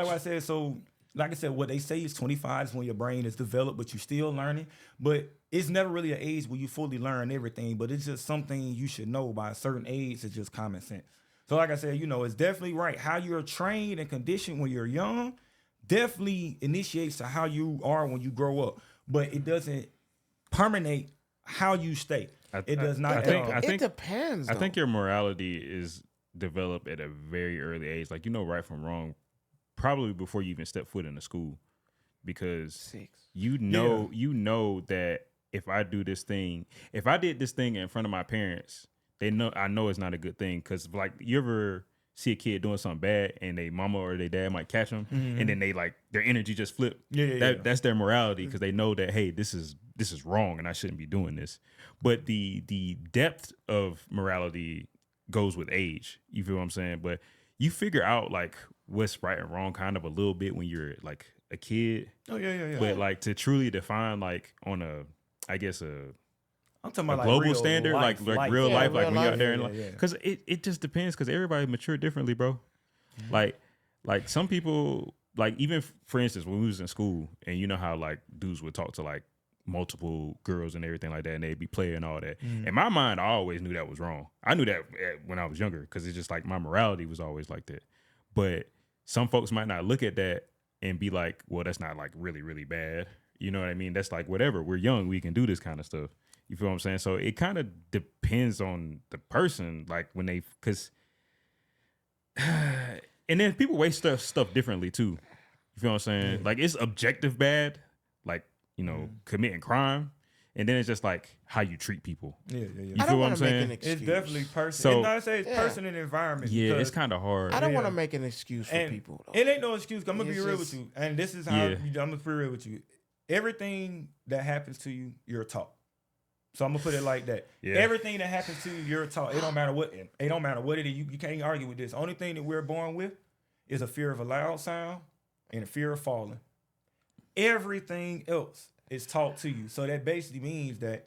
like I said, what they say is 25 is when your brain is developed, but you're still learning. But it's never really an age where you fully learn everything, but it's just something you should know by a certain age. It's just common sense. So like I said, you know, it's definitely right. How you're trained and conditioned when you're young definitely initiates to how you are when you grow up. But it doesn't permeate how you stay. It does not. I think it depends. I think your morality is developed at a very early age. Like, you know right from wrong, probably before you even step foot in the school. Because you know that if I did this thing in front of my parents, I know it's not a good thing. Because like, you ever see a kid doing something bad and they mama or their dad might catch them, and then they like their energy just flip. That's their morality, because they know that, hey, this is wrong and I shouldn't be doing this. But the depth of morality goes with age. You feel what I'm saying? But you figure out like what's right and wrong kind of a little bit when you're like a kid. But like to truly define like on I'm talking about global real standard, life, like real life, like when you're out there, and yeah. because it just depends, because everybody mature differently, bro. Like some people, like even for instance, when we was in school, and you know how like dudes would talk to like multiple girls and everything like that, and they'd be playing and all that. In my mind, I always knew that was wrong. I knew that when I was younger, because it's just like my morality was always like that. But some folks might not look at that and be like, well, that's not like really, really bad. You know what I mean? That's like, whatever. We're young. We can do this kind of stuff. You feel what I'm saying? So it kind of depends on the person, like when they, because, and then people weigh stuff differently too. You feel what I'm saying? Like it's objective bad, like, you know, committing crime. And then it's just like how you treat people. You feel what I'm saying? It's definitely person. So, it's person and environment. Yeah, it's kind of hard. I don't want to make an excuse for people, though. It ain't no excuse. I'm going to be real with you. And this is how I'm going to be real with you. Everything that happens to you, you're taught. So I'm gonna put it like that. Everything that happens to you, you're taught. It don't matter what it is. You can't argue with this. Only thing that we're born with is a fear of a loud sound and a fear of falling. Everything else is taught to you. So that basically means that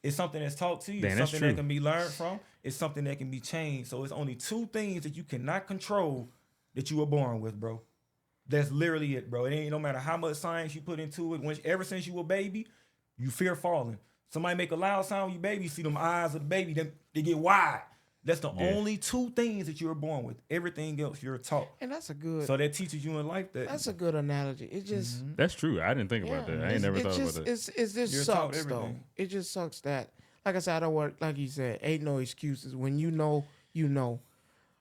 it's something that's taught to you. It's something that can be learned from. It's something that can be changed. So it's only two things that you cannot control that you were born with, bro. That's literally it, bro. It ain't no matter how much science you put into it. Ever since you were a baby, you fear falling. Somebody make a loud sound when you baby, you see them eyes of the baby, they get wide. That's the only two things that you're born with. Everything else you're taught. And that's a good. So that teaches you in life that. That's a good analogy. It just. That's true. I didn't think about that. I ain't never thought about that. It just sucks though. It just sucks that, like I said, I don't want, like you said, ain't no excuses. When you know, you know.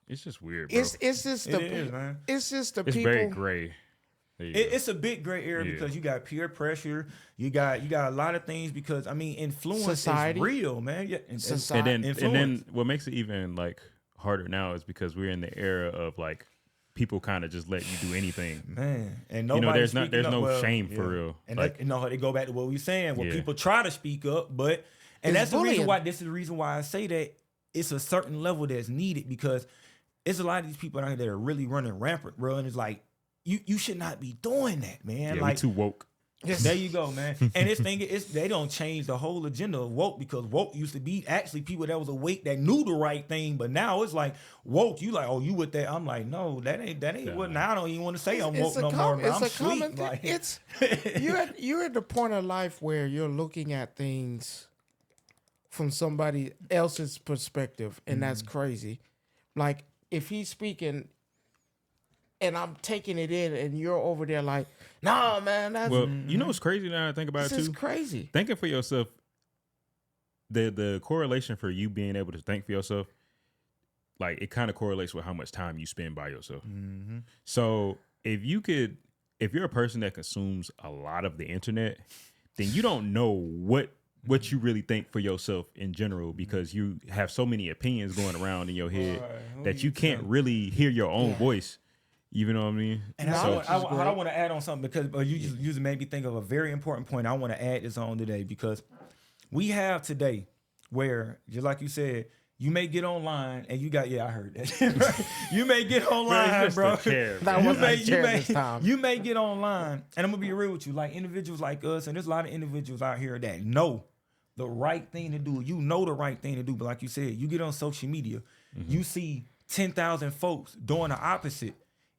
It's just weird, bro. It's just the. It is, man. It's just the it's people. It's very gray. It's a big gray area because you got peer pressure, you got a lot of things, because I mean influence is real, man. Yeah, and then what makes it even like harder now is because we're in the era of like people kind of just let you do anything, man. And nobody, there's no shame for real. And like, they go back to what we were saying, where people try to speak up, but that's bullying. This is the reason why I say that it's a certain level that's needed, because it's a lot of these people out here that are really running rampant, bro, and it's like. You should not be doing that, man. Yeah, like we too woke. There you go, man. And this thing is they don't change the whole agenda of woke, because woke used to be actually people that was awake that knew the right thing, but now it's like woke. You like, oh, you with that? I'm like, no, that ain't what. Now I don't even want to say I'm woke no more. I'm sleep. Like, it's you're at the point of life where you're looking at things from somebody else's perspective, and that's crazy. Like if he's speaking. And I'm taking it in, and you're over there like, nah, man. That's you know what's crazy now I think about it too? This is crazy. Thinking for yourself, the correlation for you being able to think for yourself, like it kind of correlates with how much time you spend by yourself. So if if you're a person that consumes a lot of the internet, then you don't know what you really think for yourself in general, because you have so many opinions going around in your head that you can't really hear your own voice. You know what I mean? And I want to add on something, because you just made me think of a very important point. I want to add this on today, because we have today where, just like you said, you may get online and you got, I heard that. You may get online, bro. You may get online, and I'm gonna be real with you, like individuals like us, and there's a lot of individuals out here that know the right thing to do. You know the right thing to do, but like you said, you get on social media, you see 10,000 folks doing the opposite.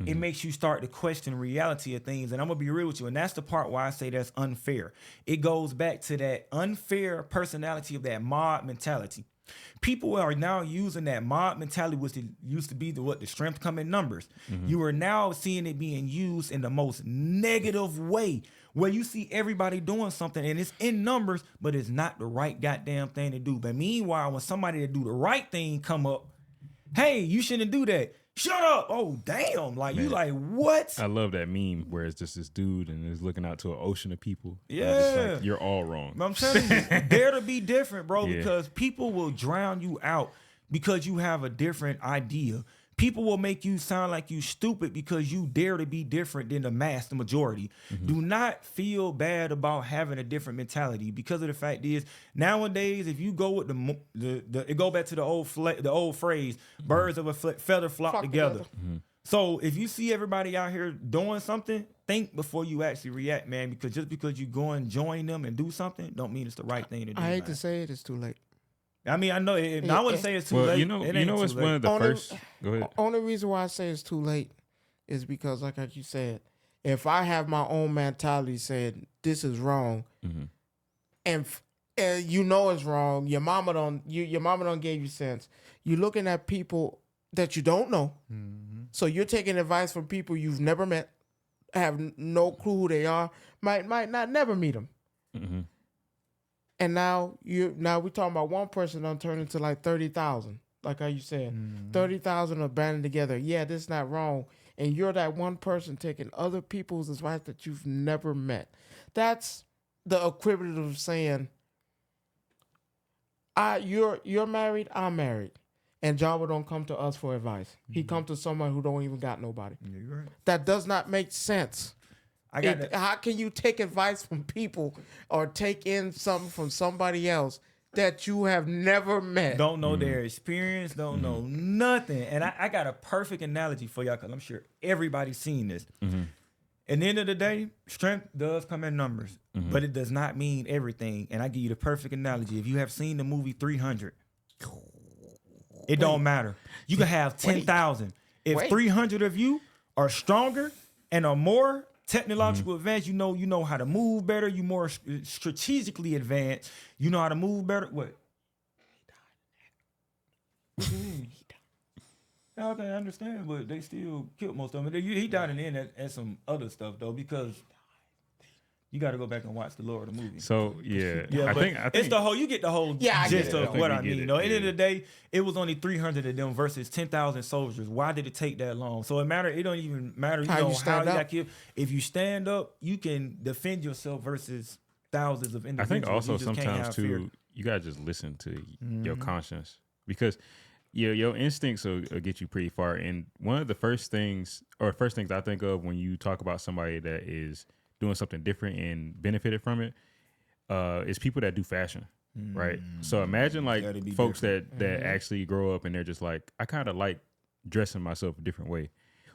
It makes you start to question the reality of things. And I'm going to be real with you. And that's the part why I say that's unfair. It goes back to that unfair personality of that mob mentality. People are now using that mob mentality, which used to be the strength come in numbers. You are now seeing it being used in the most negative way, where you see everybody doing something and it's in numbers, but it's not the right goddamn thing to do. But meanwhile, when somebody that do the right thing come up, hey, you shouldn't do that. Shut up. Oh, damn. Like, man, you like, what? I love that meme where it's just this dude and he's looking out to an ocean of people. Yeah. Like, you're all wrong. I'm telling you, dare to be different, bro, because people will drown you out because you have a different idea. People will make you sound like you stupid because you dare to be different than the majority. Do not feel bad about having a different mentality, because of the fact is, nowadays, if you go with it go back to the old phrase, birds of a feather flock together. So if you see everybody out here doing something, think before you actually react, man, because just because you go and join them and do something don't mean it's the right thing to do. I hate to say it's too late. I mean, I know it. I wouldn't say it's too late. You know, it's one of the first. Go ahead. Only reason why I say it's too late is because, like you said, if I have my own mentality saying this is wrong, and you know it's wrong, your mama don't give you sense. You're looking at people that you don't know, so you're taking advice from people you've never met, have no clue who they are, might not never meet them. And now we're talking about one person done turned into like 30,000, like how you said, 30,000 are banding together. Yeah, this is not wrong. And you're that one person taking other people's advice that you've never met. That's the equivalent of saying, you're married, I'm married, and Java don't come to us for advice. He come to someone who don't even got nobody. Yeah, you're right. That does not make sense. How can you take advice from people or take in something from somebody else that you have never met? Don't know their experience, don't know nothing. And I got a perfect analogy for y'all, because I'm sure everybody's seen this. At the end of the day, strength does come in numbers, but it does not mean everything. And I give you the perfect analogy. If you have seen the movie 300, it don't matter. You can have 10,000. If 300 of you are stronger and are more technological advanced, you know how to move better, you more strategically advanced, you know how to move better. What? Okay, I understand, but they still killed most of them. He died in the end at some other stuff though, because you got to go back and watch the Lord of the movie. So yeah, I think it's the whole. You get the whole gist of what I mean. At the end of the day, it was only 300 of them versus 10,000 soldiers. Why did it take that long? So it don't even matter. How you got killed. If you stand up, you can defend yourself versus thousands of individuals. I think also sometimes too, you gotta just listen to your conscience, because your instincts will get you pretty far. And one of the first things I think of when you talk about somebody that is doing something different and benefited from it, is people that do fashion, right? So imagine like folks that actually grow up and they're just like, I kind of like dressing myself a different way.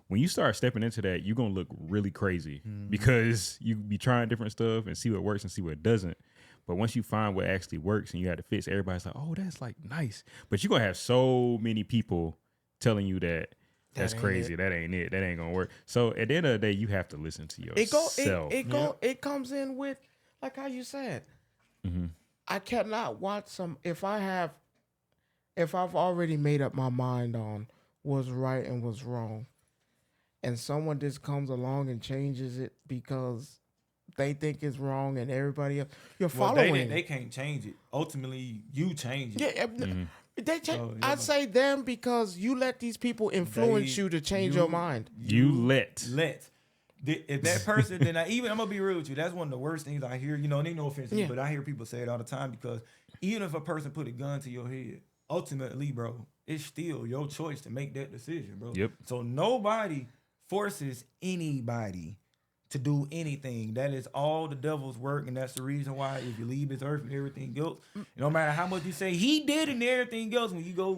When you start stepping into that, you're gonna look really crazy because you be trying different stuff and see what works and see what doesn't. But once you find what actually works and you have to fix, everybody's like, oh, that's like nice. But you're gonna have so many people telling you that that's crazy. That ain't it. That ain't gonna work. So at the end of the day, you have to listen to yourself. It comes in with, like how you said. I cannot watch if I've already made up my mind on what's right and what's wrong, and someone just comes along and changes it because they think it's wrong, and everybody else you're following. They can't change it. Ultimately, you change it. Yeah. They change. I'd say them because you let these people influence you to change your mind. You let. if that person, then I'm gonna be real with you. That's one of the worst things I hear. You know, and ain't no offense to you, but I hear people say it all the time because even if a person put a gun to your head, ultimately, bro, it's still your choice to make that decision, bro. Yep. So nobody forces anybody to do anything. That is all the devil's work, and that's the reason why if you leave this earth and everything else, no matter how much you say he did and everything else, when you go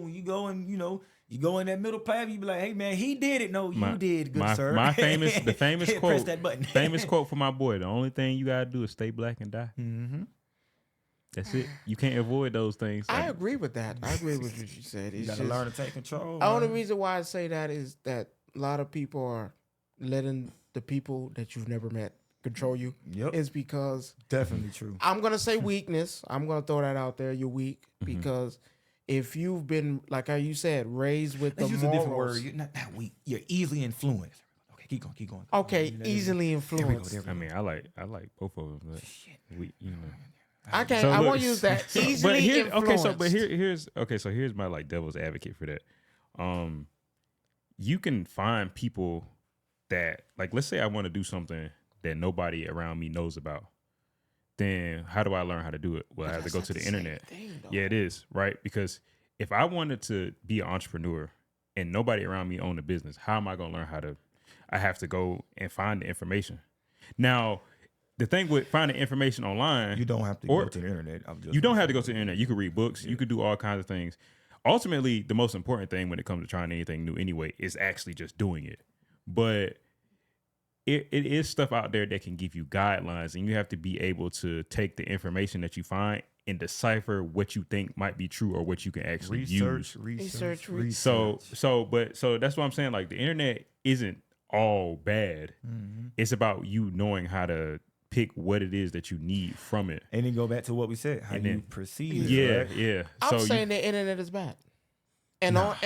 and you go in that middle path, you be like, hey man, he did it. No, you did, good sir. The famous quote. Press that button. Famous quote for my boy. The only thing you gotta do is stay black and die. Mm-hmm. That's it. You can't avoid those things. I agree with that. I agree with what you said. You gotta learn to take control. The only reason why I say that is that a lot of people are letting the people that you've never met control you. Yep. Is because definitely true. I'm gonna say weakness. I'm gonna throw that out there. You're weak because if you've been, like how you said, raised with the morals. Use a different word. You're not weak. You're easily influenced. Okay, keep going. Okay, easily influenced. I mean, I like both of them, but I can't. I won't use that. Easily influenced. So here's my like devil's advocate for that. You can find people that, like, let's say I want to do something that nobody around me knows about. Then how do I learn how to do it? Well, I have to go to the internet. Yeah, it is, right? Because if I wanted to be an entrepreneur and nobody around me owned a business, how am I going to learn how to? I have to go and find the information. Now, the thing with finding information online, you don't have to go to the internet. You don't have to go to the internet. You can read books. Yeah. You could do all kinds of things. Ultimately, the most important thing when it comes to trying anything new anyway is actually just doing it. But it is stuff out there that can give you guidelines, and you have to be able to take the information that you find and decipher what you think might be true or what you can actually use. Research. So that's what I'm saying. Like, the internet isn't all bad. Mm-hmm. It's about you knowing how to pick what it is that you need from it. And then go back to what we said, how you perceive it. Yeah, right? yeah. I'm saying the internet is bad. And I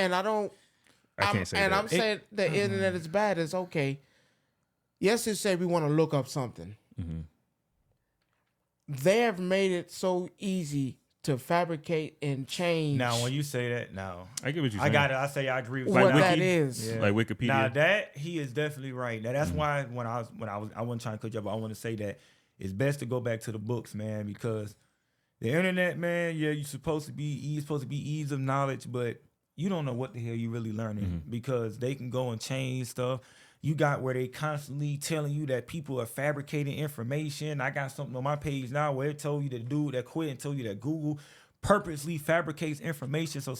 can't say that. And I'm saying the internet is bad. It's okay. Yes, it say we want to look up something. Mm-hmm. They have made it so easy to fabricate and change. Now, when you say that, now I get what you're saying. I got it. I say I agree with what that is. Yeah. Like Wikipedia. Now that he is definitely right. Now that's why when I wasn't trying to cut you up, but I want to say that it's best to go back to the books, man, because the internet, man, yeah, you're supposed to be ease of knowledge, but you don't know what the hell you really learning because they can go and change stuff. You got where they constantly telling you that people are fabricating information. I got something on my page now where it told you that dude that quit and told you that Google purposely fabricates information so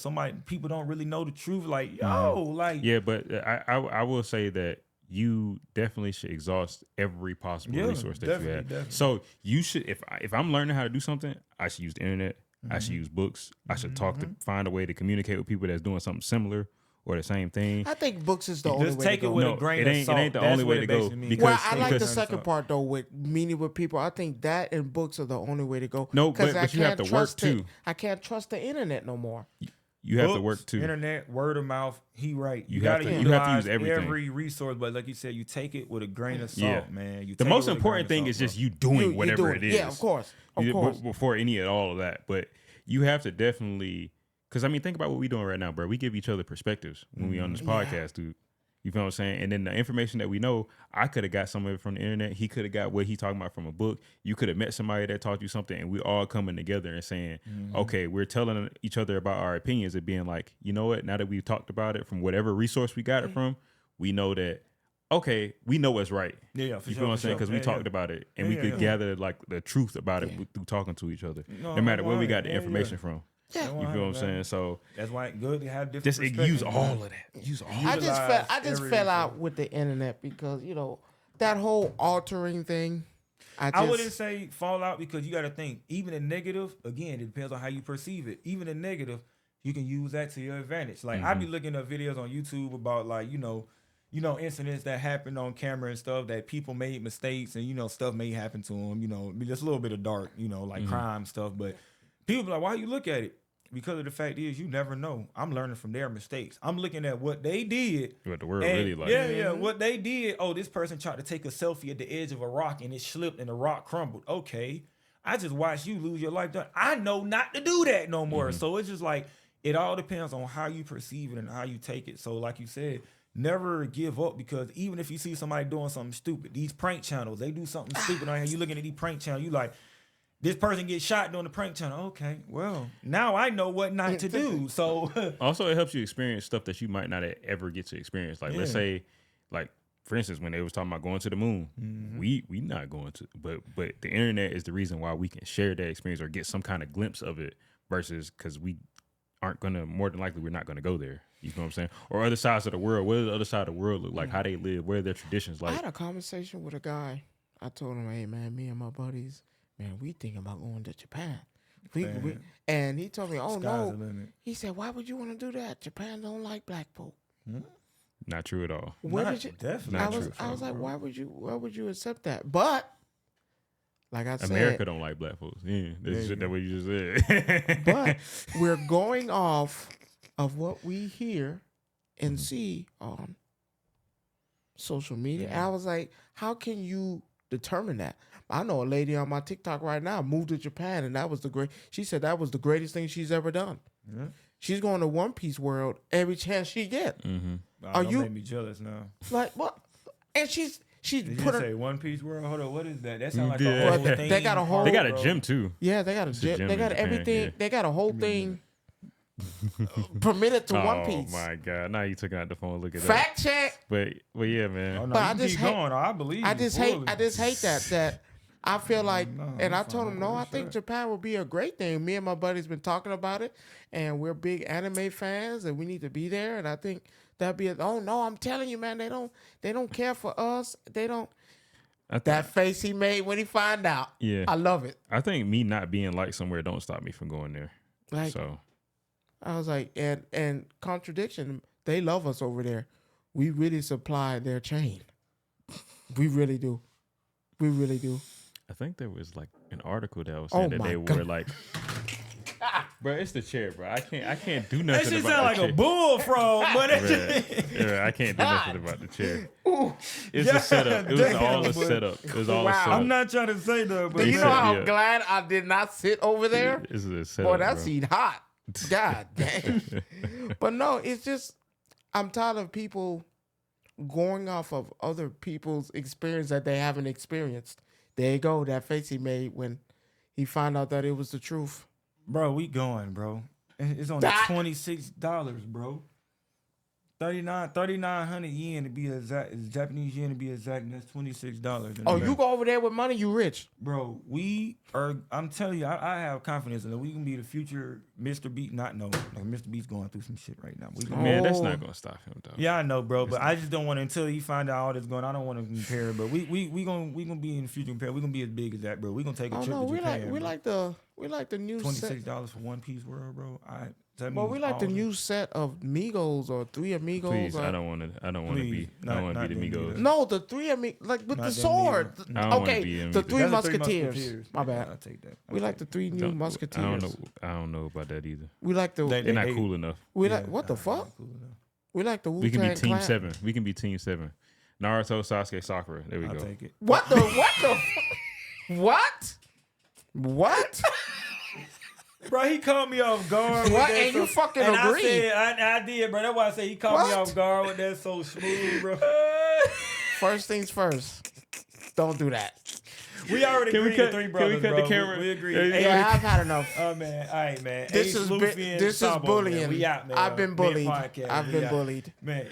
people don't really know the truth. Like, yeah, but I will say that you definitely should exhaust every possible resource that you have. Definitely. So you should, if I'm learning how to do something, I should use the internet. I should use books. I should find a way to communicate with people that's doing something similar or the same thing. I think books is the only way to go. Just take it with a grain of salt. It ain't the only way to go. Well, I like the second part though, with meeting with people. I think that and books are the only way to go. No, but you have to work too. I can't trust the internet no more. You have to work too. Internet, word of mouth. He right. You have to use everything. Every resource, but like you said, you take it with a grain of salt, man. The most important thing is just you doing whatever it is. Yeah, of course. Before any of all of that, but you have to definitely. Because, I mean, think about what we're doing right now, bro. We give each other perspectives when we on this podcast, dude. You feel what I'm saying? And then the information that we know, I could have got some of it from the internet. He could have got what he talking about from a book. You could have met somebody that taught you something, and we all coming together and saying, okay, we're telling each other about our opinions and being like, you know what? Now that we've talked about it from whatever resource we got it from, we know that, okay, we know what's right. Yeah, you feel what I'm saying? Because we talked about it, and we could gather like the truth about it through talking to each other, no matter where we got the information from. Yeah. You feel what I'm saying? So that's why it's good to have different just use all of that. I just fell out with the internet because, that whole altering thing. I wouldn't say fall out because you got to think, even in negative, again, it depends on how you perceive it. Even in negative, you can use that to your advantage. Like I be looking at videos on YouTube about like, incidents that happened on camera and stuff that people made mistakes and, stuff may happen to them, just a little bit of dark, like crime stuff. But people be like, why you look at it? Because of the fact is, you never know. I'm learning from their mistakes. I'm looking at what they did. What the world really like. Yeah, what they did. Oh, this person tried to take a selfie at the edge of a rock and it slipped and the rock crumbled. Okay, I just watched you lose your life. I know not to do that no more. So it's just like, it all depends on how you perceive it and how you take it. So like you said, never give up, because even if you see somebody doing something stupid, these prank channels, they do something stupid on here. You looking at these prank channels, you like, this person gets shot doing the prank channel. Okay, well, now I know what not to do. So also, it helps you experience stuff that you might not ever get to experience. Like, let's say, like, for instance, when they was talking about going to the moon, we not going to, but the internet is the reason why we can share that experience or get some kind of glimpse of it, versus because we aren't gonna, more than likely, we're not gonna go there. You know what I'm saying? Or other sides of the world. What does the other side of the world look like? How they live? What are their traditions like? I had a conversation with a guy. I told him, hey, man, me and my buddies, man, we thinking about going to Japan. And he told me, oh, Sky's no. He said, why would you want to do that? Japan don't like black folk. Not true at all. Definitely. I was like, why would you accept that? But, like I said, America don't like black folks. Yeah, that's that what you just said. But we're going off of what we hear and see on social media. And I was like, how can you determine that? I know a lady on my TikTok right now moved to Japan, and she said that was the greatest thing she's ever done. Yeah. She's going to One Piece World every chance she get. Are you make me jealous now? Like what? And she's Did you say One Piece World? Hold on, what is that? That sounds like a whole thing. They got a whole. They got a gym too. Yeah, they got a gym. They got everything. Yeah. They got a whole thing permitted to One Piece. Oh my God! Now you took out the phone. Look at Fact check. But yeah, man. Oh, no, but I just hate. Going. I believe. I just hate that. I feel like, and I told him, no, I think Japan would be a great thing. Me and my buddies been talking about it, and we're big anime fans, and we need to be there. And I think that'd be oh no, I'm telling you, man, they don't care for us. They don't. That face he made when he find out. Yeah, I love it. I think me not being liked somewhere don't stop me from going there. Like, so I was like, and contradiction, they love us over there. We really supply their chain. We really do. We really do. I think there was like an article that was saying that they were like, bro, it's the chair, bro. I can't do nothing. That shit sound like a bullfrog, but I can't do nothing about the chair. It's a setup. It was all a setup. It was all a setup. I'm not trying to say that, but do you know how glad I did not sit over there? This is a setup. Boy, that seat hot. God dang. But no, it's just I'm tired of people going off of other people's experience that they haven't experienced. There you go, that face he made when he found out that it was the truth. Bro, we going, bro. It's only $26, bro. 3,900 yen to be exact. It's Japanese yen to be exact, and that's $26. Oh, you go over there with money, you rich. Bro, we are, I'm telling you, I have confidence in that we can be the future Mr. Beast. No, Mr. Beast going through some shit right now. Man, that's not going to stop him, though. Yeah, I know, bro, but I just don't want to, until he find out all this going on, I don't want to compare, but we gonna be in the future compare. We gonna be as big as that, bro. We gonna take a trip to Japan. We like the new $26 for One Piece World, bro. Well, we like the new set of Migos or Three Amigos. Please, I don't want to be the Migos. No, the Three Amigos, like with the sword. Okay, the Three Musketeers. My bad. I'll take that. We like the three new Musketeers. I don't know about that either. We like the. They're not cool enough. We like what the fuck? We like the Wu-Tang We can be Team Clan. 7. We can be Team 7. Naruto, Sasuke, Sakura. There we go. Take it. What the? What? Bro, he caught me off guard. What? And you fucking agree? I did, bro. That's why I say he caught me off guard with that so smooth, bro. First things first. Don't do that. We already agreed to three brothers, Can we cut the camera? We agreed. Yeah, I've had enough. Oh, man. All right, man. This is bullying. We out, man. I've been bullied. I've been bullied. Man,